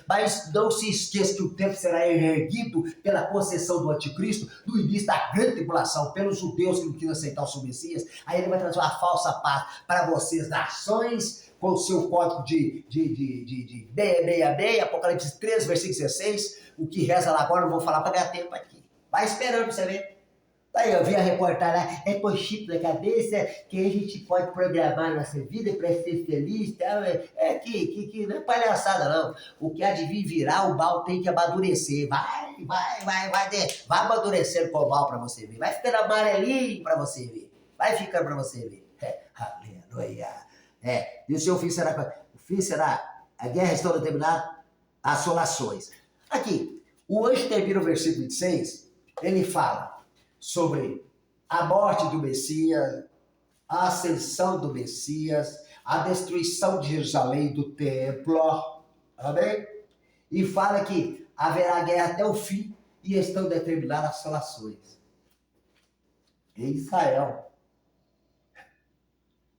Mas não se esqueça que o tempo será erguido pela concessão do anticristo no início da grande tribulação, pelos judeus que não queriam aceitar o seu Messias. Aí ele vai trazer uma falsa paz para vocês, nações, com o seu código de 666, Apocalipse 13, versículo 16. O que reza lá agora, não vou falar para ganhar tempo aqui. Vai esperando para você ver. Aí eu vi a reportagem lá, com chip na cabeça, que a gente pode programar a nossa vida para ser feliz e tal. Que não é palhaçada não. O que há de vir virar, o mal tem que amadurecer. Vai amadurecendo com o mal para você ver. Vai ficando amarelinho para você ver. Vai ficando para você ver. Aleluia. E o seu fim será... O fim será... A guerra está determinada, assolações. Aqui, o anjo termina o versículo 26, ele fala sobre a morte do Messias, a ascensão do Messias, a destruição de Jerusalém e do templo, amém? E fala que haverá guerra até o fim e estão determinadas assolações em Israel.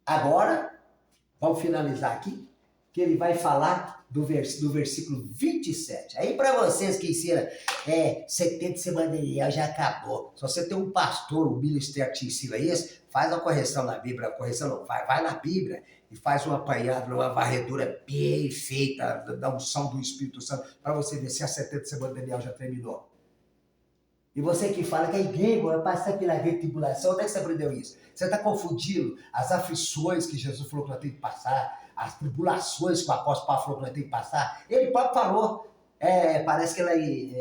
Agora, Vamos finalizar aqui, que ele vai falar do versículo 27. Aí para vocês que ensinam, 70 semanas de Daniel já acabou. Se você tem um pastor, um ministério que te ensina isso, faz uma correção na Bíblia, correção não, vai na Bíblia e faz um apanhado, uma varredura bem feita da unção do Espírito Santo, para você ver se as 70 semanas de Daniel já terminou. E você que fala que a igreja vai passar pela grande tribulação, onde é que você aprendeu isso? Você está confundindo as aflições que Jesus falou que nós temos que passar, as tribulações que o apóstolo Paulo falou que nós temos que passar. Ele próprio falou, parece que lá em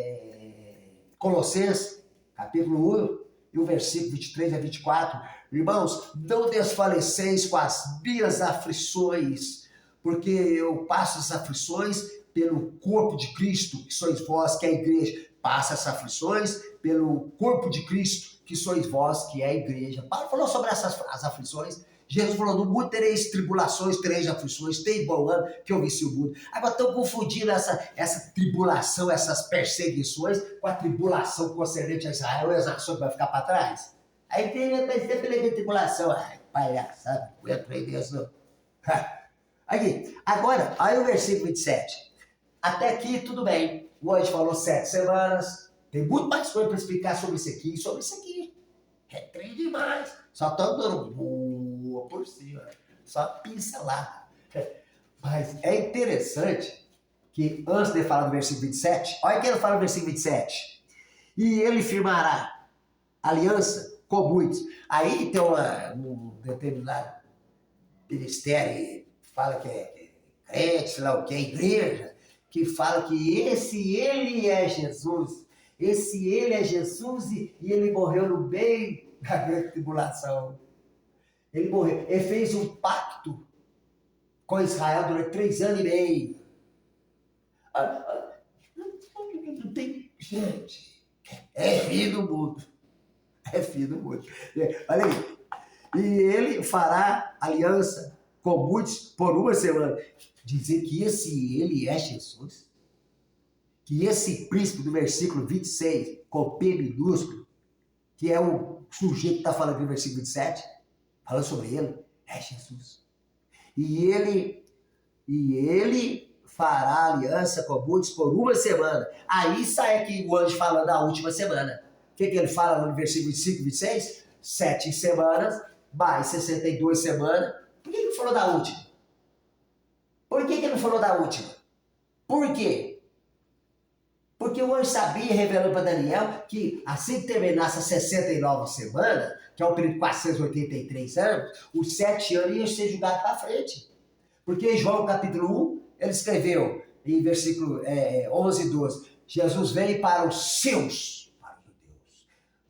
Colossenses, capítulo 1, e o versículo 23 a 24. Irmãos, não desfaleceis com as minhas aflições, porque eu passo as aflições pelo corpo de Cristo, que sois vós, que é a igreja. Passa as aflições pelo corpo de Cristo, que sois vós, que é a igreja. Paulo falou sobre as aflições. Jesus falou, no mundo tereis tribulações, tereis aflições, tem bom ano que eu venci o mundo. Agora estão confundindo essa tribulação, essas perseguições, com a tribulação concernente a Israel e as nações que vai ficar para trás. Aí tem sempre pela tribulação. Ai, palhaçada, não aguento aí Deus não. Aqui, agora, aí o versículo 27. Até aqui, tudo bem. O anjo falou 7 semanas. Tem muito mais coisa para explicar sobre isso aqui e sobre isso aqui. É trem demais. Só estão dando boa por cima. Só pincelada. Mas é interessante que antes de falar do versículo 27, olha que ele fala no versículo 27. E ele firmará aliança com muitos. Aí tem um determinado ministério, fala que é crente, sei lá o que, é igreja, que fala que ele é Jesus. Ele é Jesus e ele morreu no meio da grande tribulação. Ele morreu. Ele fez um pacto com Israel durante 3 anos e meio. Não tem... Gente, é filho do mundo. É filho do mundo. Olha aí. E ele fará aliança com muitos por 1 semana. Dizer que ele é Jesus. Que esse príncipe do versículo 26, com P minúsculo, que é o sujeito que está falando aqui no versículo 27, falando sobre ele, é Jesus. E ele fará aliança com muitos por 1 semana. Aí sai aqui o anjo falando da última semana. O que ele fala no versículo 25 e 26? 7 semanas, mais 62 semanas. Por que ele falou da última? Por que ele não falou da última? Por quê? Porque o anjo sabia, revelando para Daniel, que assim que terminasse a 69 semanas, que é o período de 483 anos, os 7 anos iam ser julgados para frente. Porque em João capítulo 1, ele escreveu, em versículo 11 e 12, Jesus veio para os seus, para os judeus,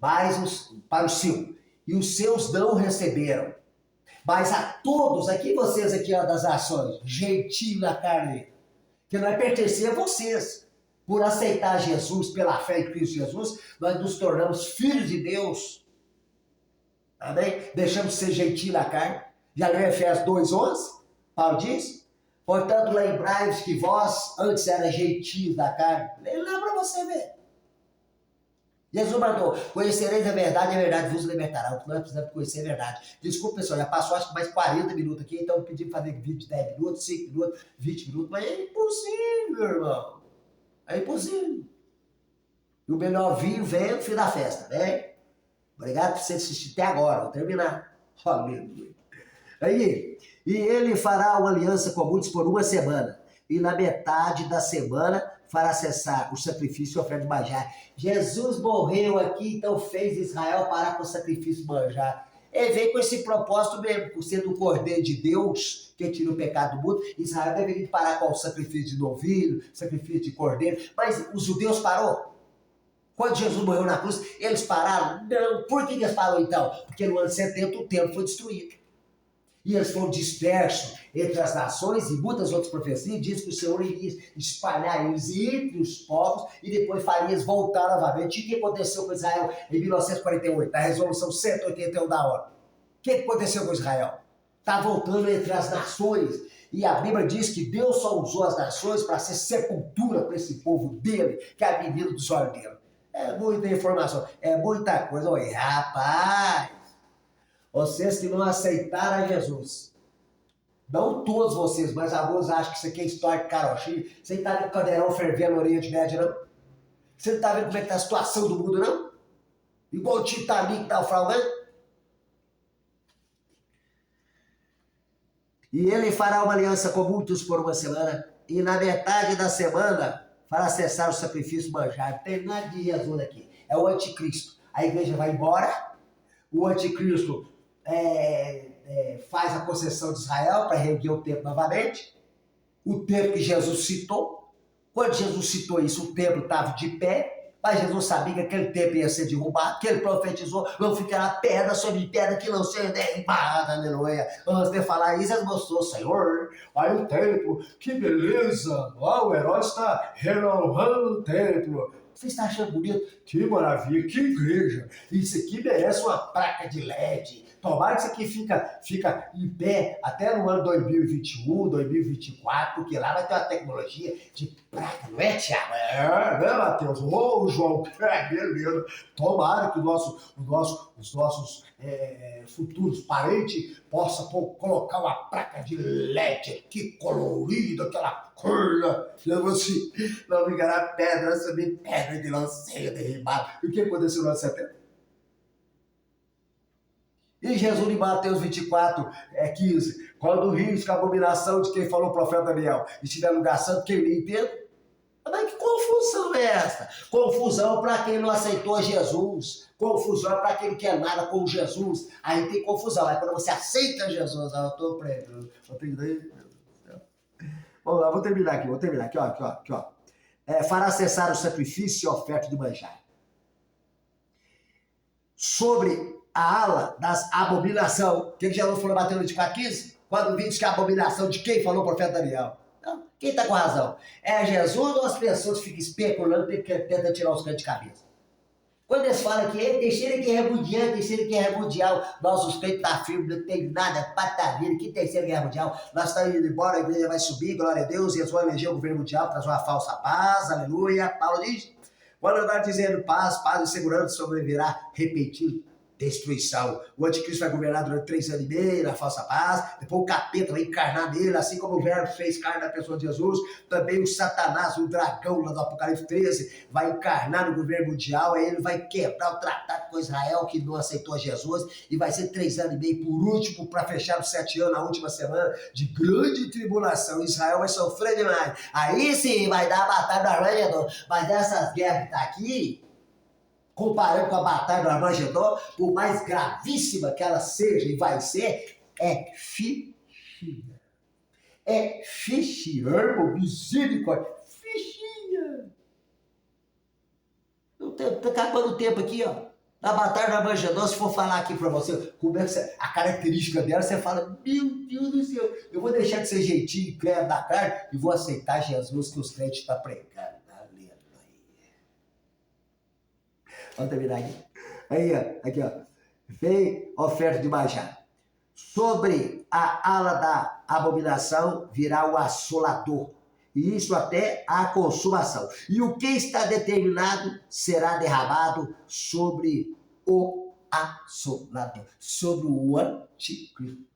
mas para os seus, e os seus não o receberam. Mas a todos, aqui vocês aqui ó, das nações, gentio na carne, que não é pertencer a vocês. Por aceitar Jesus, pela fé em Cristo Jesus, nós nos tornamos filhos de Deus. Amém? Deixamos de ser gentio na carne. Já leu Efésios 2:11? Paulo diz, portanto lembrai-vos que vós antes eram gentios da carne. Leia lá para você ver. Jesus mandou, conhecereis a verdade vos libertará. O que nós precisamos conhecer a verdade. Desculpa, pessoal, já passou acho que mais 40 minutos aqui, então eu pedi para fazer vídeo de 10 minutos, 5 minutos, 20 minutos, mas é impossível, irmão. É impossível. E o melhor vinho vem no fim da festa, né? Obrigado por você assistir até agora. Vou terminar. Aleluia. Aí, e ele fará uma aliança com muitos por 1 semana. E na metade da semana fará cessar o sacrifício e a oferta de manjar. Jesus morreu aqui, então fez Israel parar com o sacrifício de manjar. Ele veio com esse propósito mesmo, por sendo o Cordeiro de Deus, que tira o pecado do mundo. Israel deveria parar com o sacrifício de novilho, sacrifício de cordeiro, mas os judeus parou. Quando Jesus morreu na cruz, eles pararam? Não. Por que eles pararam então? Porque no ano 70 o templo foi destruído. E eles foram dispersos entre as nações, e muitas outras profecias dizem que o Senhor iria espalhar eles entre os povos e depois faria eles voltar novamente. E o que aconteceu com Israel em 1948, na resolução 181 da ONU? O que aconteceu com Israel? Está voltando entre as nações. E a Bíblia diz que Deus só usou as nações para ser sepultura para esse povo dele, que é a menina dos olhos dele. É muita informação, é muita coisa. Oi, rapaz! Vocês que não aceitaram Jesus, Não todos vocês, mas alguns acham que isso aqui é história de carochinha. Você não tá vendo o caldeirão fervendo no Oriente Médio, não? Você não tá vendo como é que tá a situação do mundo, não? Igual o Titanic naufragando. E ele fará uma aliança com muitos por uma semana, e na metade da semana fará cessar o sacrifício manjar. Não tem nada de Jesus aqui. É o anticristo. A igreja vai embora, o anticristo faz a concessão de Israel para reerguer o templo novamente. O templo que Jesus citou. Quando Jesus citou isso, o templo estava de pé. Mas Jesus sabia que aquele templo ia ser derrubado, que ele profetizou, não ficará pedra sobre pedra que não seja derrubada, aleluia. Antes de falar isso, ele mostrou, Senhor, olha o templo, que beleza, o herói está renovando o templo. Você está achando bonito? Que maravilha, que igreja, isso aqui merece uma placa de LED. Tomara que isso aqui fica em pé até no ano 2021, 2024, porque lá vai ter uma tecnologia de placa, não é, Tiago? Né, Matheus? Ô, João, beleza. Tomara que os nossos futuros parentes possam colocar uma placa de LED aqui, colorida, aquela cor, assim, não ficará pedra sobre pedra que não seja derribada. E o que aconteceu no ano 70? E Jesus em Mateus 24, 15, quando risca a abominação de quem falou o profeta Daniel, estiver lugar santo, quem me entende? Mas que confusão é essa? Confusão para quem não aceitou Jesus, confusão para quem não quer nada com Jesus, aí tem confusão. Aí quando você aceita Jesus, eu estou preto, vamos lá, vou terminar aqui, ó. Fará cessar o sacrifício e a oferta de manjar. Sobre a ala das abominação. O que Jesus falou em Mateus 24:15? Quando diz que a abominação de quem falou o profeta Daniel? Não, quem está com razão? É Jesus ou as pessoas que ficam especulando e tentam tirar os cantos de cabeça? Quando eles falam que terceiro que é mundial, terceira guerra mundial, nossos peitos estão firmes, não tem nada, pataria, que terceira guerra mundial, nós estamos indo embora, a igreja vai subir, glória a Deus, e eles vão eleger o governo mundial, trazer uma falsa paz, aleluia. Paulo diz, quando andar dizendo paz e segurança, sobrevirá repetido destruição. O anticristo vai governar durante 3 anos e meio, na falsa paz, depois o capeta vai encarnar nele, assim como o verbo fez carne na pessoa de Jesus, também o Satanás, o dragão lá do Apocalipse 13, vai encarnar no governo mundial, aí ele vai quebrar o tratado com Israel, que não aceitou Jesus, e vai ser 3 anos e meio por último, para fechar os 7 anos, na última semana de grande tribulação. Israel vai sofrer demais. Aí sim vai dar a batalha do Armagedon, mas dessas guerras que tá aqui, comparando com a batalha do Armagedon, por mais gravíssima que ela seja e vai ser, é fichinha. É fichinha, irmão, misericórdia. Fichinha. Tá acabando o tempo aqui, ó. Na batalha do Armagedon, se for falar aqui pra você, como é que a característica dela, você fala, meu Deus do céu, eu vou deixar de ser jeitinho e creme da carne e vou aceitar Jesus que os crentes estão pregando. Vamos terminar aqui. Aí, ó, aqui, ó. Vem oferta de manjar. Sobre a ala da abominação virá o assolador. E isso até a consumação. E o que está determinado será derramado sobre o assolador. Sobre o anticristo.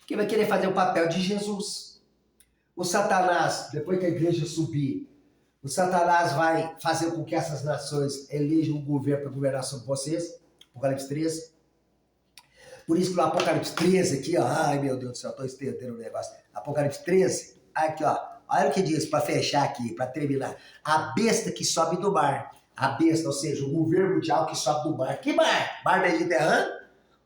Quem vai querer fazer o papel de Jesus? O Satanás, depois que a igreja subir, o Satanás vai fazer com que essas nações elejam um governo para governar sobre vocês. Apocalipse 13. Por isso que no Apocalipse 13 aqui, ó, ai meu Deus do céu, estou estendendo o negócio. Apocalipse 13, aqui ó, olha o que diz, para fechar aqui, para terminar. A besta que sobe do mar. A besta, ou seja, o governo mundial que sobe do mar. Que mar? Mar Mediterrâneo?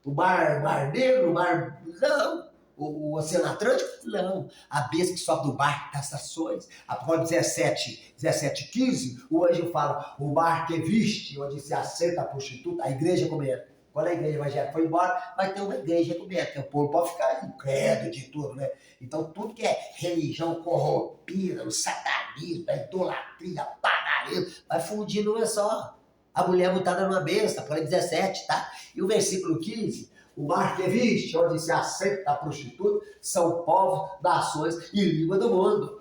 O mar Negro? O mar... Não. O Oceano Atlântico? Não. A besta que sobe do mar das nações. Apocalipse 17:15, o anjo fala, o mar que viste, onde se assenta a prostituta, a igreja comenta. Quando a igreja evangélica foi embora, vai ter uma igreja comenta, que o povo pode ficar incrédulo de tudo, né? Então tudo que é religião corrompida, o satanismo, a idolatria, a pagaria, vai fundir numa só. A mulher botada numa besta, Apocalipse 17, tá? E o versículo 15, o mar que viste, onde se assenta a prostituta, são povos, nações e língua do mundo.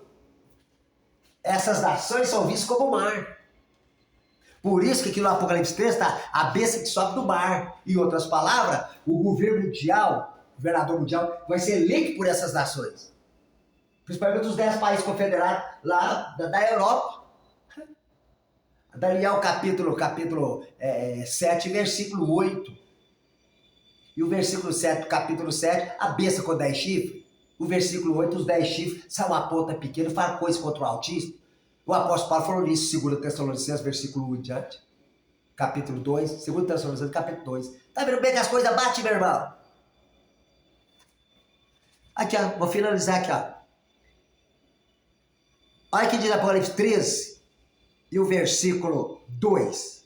Essas nações são vistas como mar. Por isso que aqui no Apocalipse 3 está a besta que sobe do mar. Em outras palavras, o governo mundial governador mundial, vai ser eleito por essas nações. Principalmente os 10 países confederados lá da Europa. Daniel capítulo 7, versículo 8. E o versículo 7, capítulo 7, a besta com 10 chifres. O versículo 8, os 10 chifres, são uma ponta pequena, fala coisa contra o Altíssimo. O apóstolo Paulo falou nisso, 2 Tessalonicenses, versículo 1 em diante. Capítulo 2, 2 Tessalonicenses, capítulo 2. Tá vendo bem que as coisas batem, meu irmão? Aqui, ó, vou finalizar aqui, ó. Olha que diz Apocalipse 13 e o versículo 2.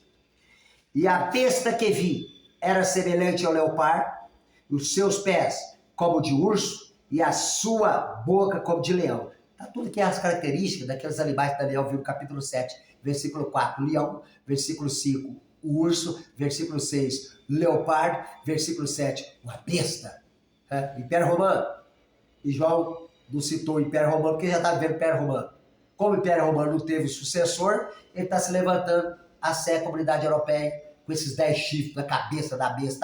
E a besta que vi era semelhante ao leopardo, os seus pés como de urso e a sua boca como de leão. Tá tudo aqui as características daqueles animais que Daniel viu no capítulo 7, versículo 4, leão, versículo 5, o urso, versículo 6, leopardo, versículo 7, uma besta. Império Romano. E João não citou o Império Romano porque já estava vendo o Império Romano. Como o Império Romano não teve sucessor, ele está se levantando a ser a comunidade europeia com esses 10 chifres na cabeça da besta.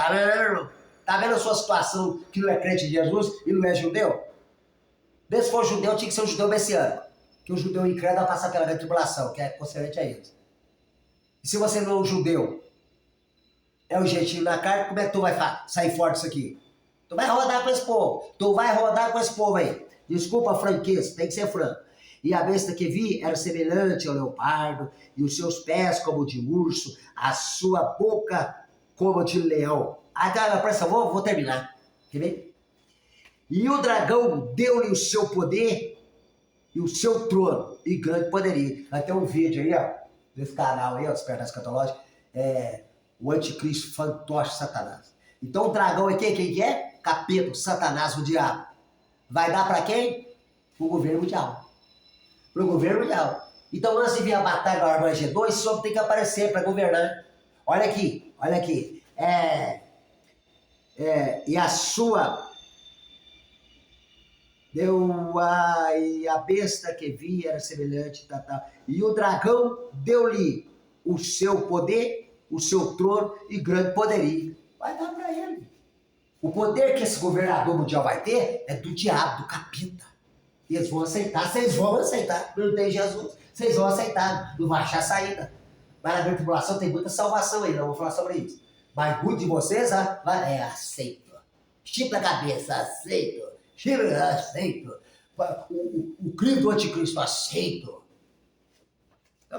Tá vendo a sua situação que não é crente em Jesus e não é judeu? Mesmo se for judeu, tinha que ser um judeu messiânico. Que o judeu incrédulo vai passar pela grande tribulação, que é concernente a eles. E se você não é um judeu, é um jeitinho na carne, como é que tu vai sair forte disso aqui? Tu vai rodar com esse povo. Tu vai rodar com esse povo aí. Desculpa a franqueza, tem que ser franco. E a besta que vi era semelhante ao leopardo, e os seus pés como de urso, a sua boca como de leão. Agora, presta, vou terminar. Quer ver? E o dragão deu-lhe o seu poder e o seu trono e grande poderio. Vai ter um vídeo aí, ó, desse canal aí, ó, Despertar Escatológico, o anticristo, fantoche, Satanás. Então o dragão aqui, quem que é? Capeta, Satanás, o diabo. Vai dar para quem? O governo mundial. Para o governo mundial. Então antes de vir a batalha do Armagedon, esse homem tem que aparecer para governar. Olha aqui, olha aqui. E a sua... e a besta que vi era semelhante, e o dragão deu-lhe o seu poder, o seu trono e grande poderio. Vai dar para ele. O poder que esse governador mundial vai ter é do diabo, do capeta. E eles vão aceitar, vocês vão aceitar. Não tem Jesus, vocês vão aceitar, não vai achar saída. Mas na grande tribulação tem muita salvação aí, não vou falar sobre isso. Mas muito de vocês, aceito. Chip na cabeça, aceito. Aceito. O crime do anticristo, aceito.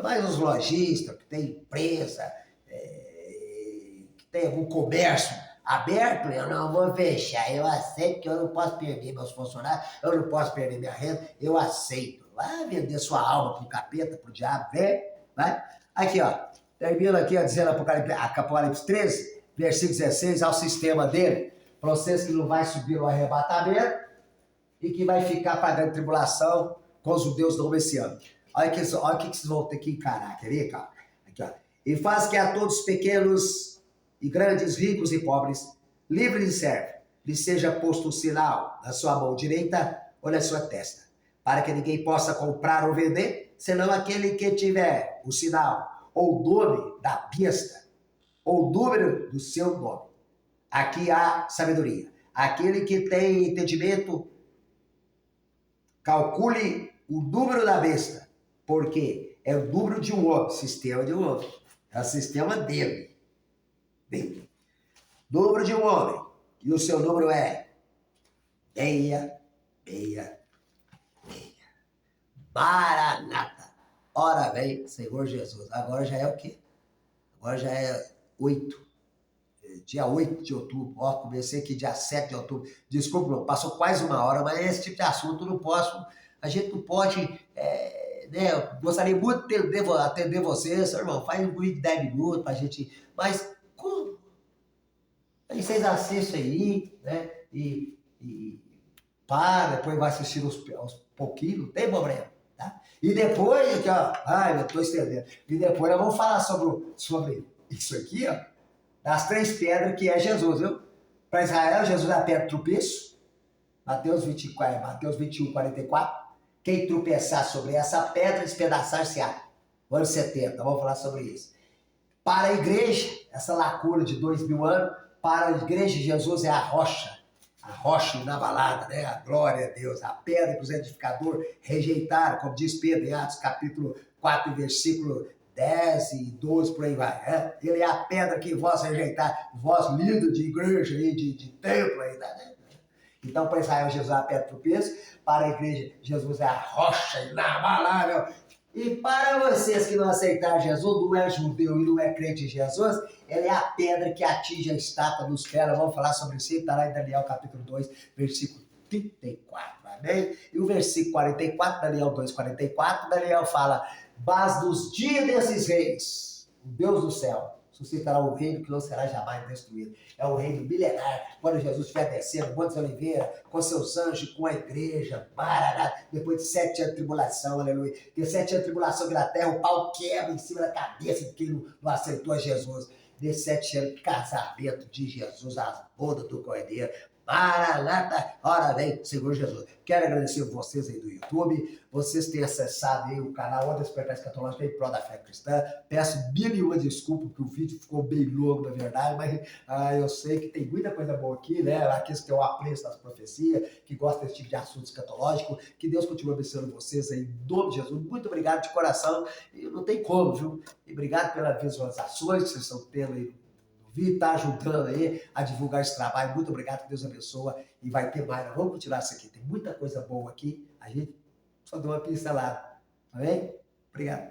Mas os lojistas, que tem empresa, que tem algum comércio aberto, eu não vou fechar. Eu aceito que eu não posso perder meus funcionários, eu não posso perder minha renda, eu aceito. Vai vender sua alma pro capeta, pro diabo, vem, vai. Aqui, ó, termina aqui, ó, dizendo Apocalipse 13, versículo 16, ao sistema dele, para vocês que não vai subir no arrebatamento, e que vai ficar pagando tribulação com os judeus não messiânicos. Olha o que vocês vão ter que encarar, quer ver, cara? Aqui, ó. E faz que a todos pequenos e grandes, ricos e pobres, livres e servos, lhe seja posto um sinal na sua mão direita ou na sua testa, para que ninguém possa comprar ou vender, senão aquele que tiver o sinal ou o nome da besta, ou o número do seu nome. Aqui há sabedoria. Aquele que tem entendimento, calcule o número da besta, porque é o número de um homem, sistema de um homem. É o sistema dele. Número de um homem. E o seu número é 666. Maranata. Ora vem, Senhor Jesus. Agora já é o quê? Agora já é 8. Dia 8 de outubro. Ó, comecei aqui dia 7 de outubro. Desculpa, passou quase uma hora, mas esse tipo de assunto eu não posso. A gente não pode. Né, eu gostaria muito de atender vocês, irmão. Faz um vídeo de 10 minutos pra gente. Mas como? Aí vocês assistem aí, né? E para, depois vai assistir aos pouquinhos, não tem problema. Tá? E depois, aqui, ó. Ai, eu tô estendendo. E depois nós vamos falar sobre isso aqui, ó. Das 3 pedras que é Jesus, viu? Para Israel, Jesus é a pedra de tropeço. Mateus 21, 44. Quem tropeçar sobre essa pedra, despedaçar-se-á. Ano 70, vamos falar sobre isso. Para a igreja, essa lacuna de 2000 anos, para a igreja, Jesus é a rocha. a rocha inabalada, né? A glória a Deus, a pedra que os edificadores rejeitaram, como diz Pedro em Atos, capítulo 4, versículo 10 e 12, por aí vai. Né? Ele é a pedra que vós rejeitaram, vós líder de igreja e de templo aí, né? Então, para Israel, Jesus é a pedra tropeço, para a igreja, Jesus é a rocha inabalável. E para vocês que não aceitaram Jesus, não é judeu e não é crente em Jesus, ela é a pedra que atinge a estátua dos pés. Vamos falar sobre isso, está lá em Daniel capítulo 2, versículo 34, amém? E o versículo 44, Daniel 2, 44, Daniel fala, mas dos dias desses reis, o Deus do céu, suscitará um reino que não será jamais destruído. É o reino milenar, quando Jesus estiver descendo, Montes de Oliveira, com seus anjos, com a igreja, depois de 7 anos de tribulação, aleluia. Porque 7 anos de tribulação aqui na terra, o pau quebra em cima da cabeça de quem não aceitou a Jesus. Nesses 7 anos de casamento de Jesus, as bodas do Cordeiro, Maranata, ora vem, Senhor Jesus. Quero agradecer vocês aí do YouTube, vocês têm acessado aí o canal Onda Despertar Escatológica em prol da fé cristã. Peço mil e uma desculpas, porque o vídeo ficou bem longo, na verdade, mas eu sei que tem muita coisa boa aqui, né? Aqueles que eu apreço das profecias, que gostam desse tipo de assunto escatológico. Que Deus continue abençoando vocês aí, em nome de Jesus. Muito obrigado de coração. E não tem como, viu? E obrigado pelas visualizações que vocês estão tendo aí. Vi, tá ajudando aí a divulgar esse trabalho. Muito obrigado, que Deus abençoe. E vai ter mais. Vamos continuar isso aqui. Tem muita coisa boa aqui. A gente só deu uma pincelada. Tá bem? Obrigado.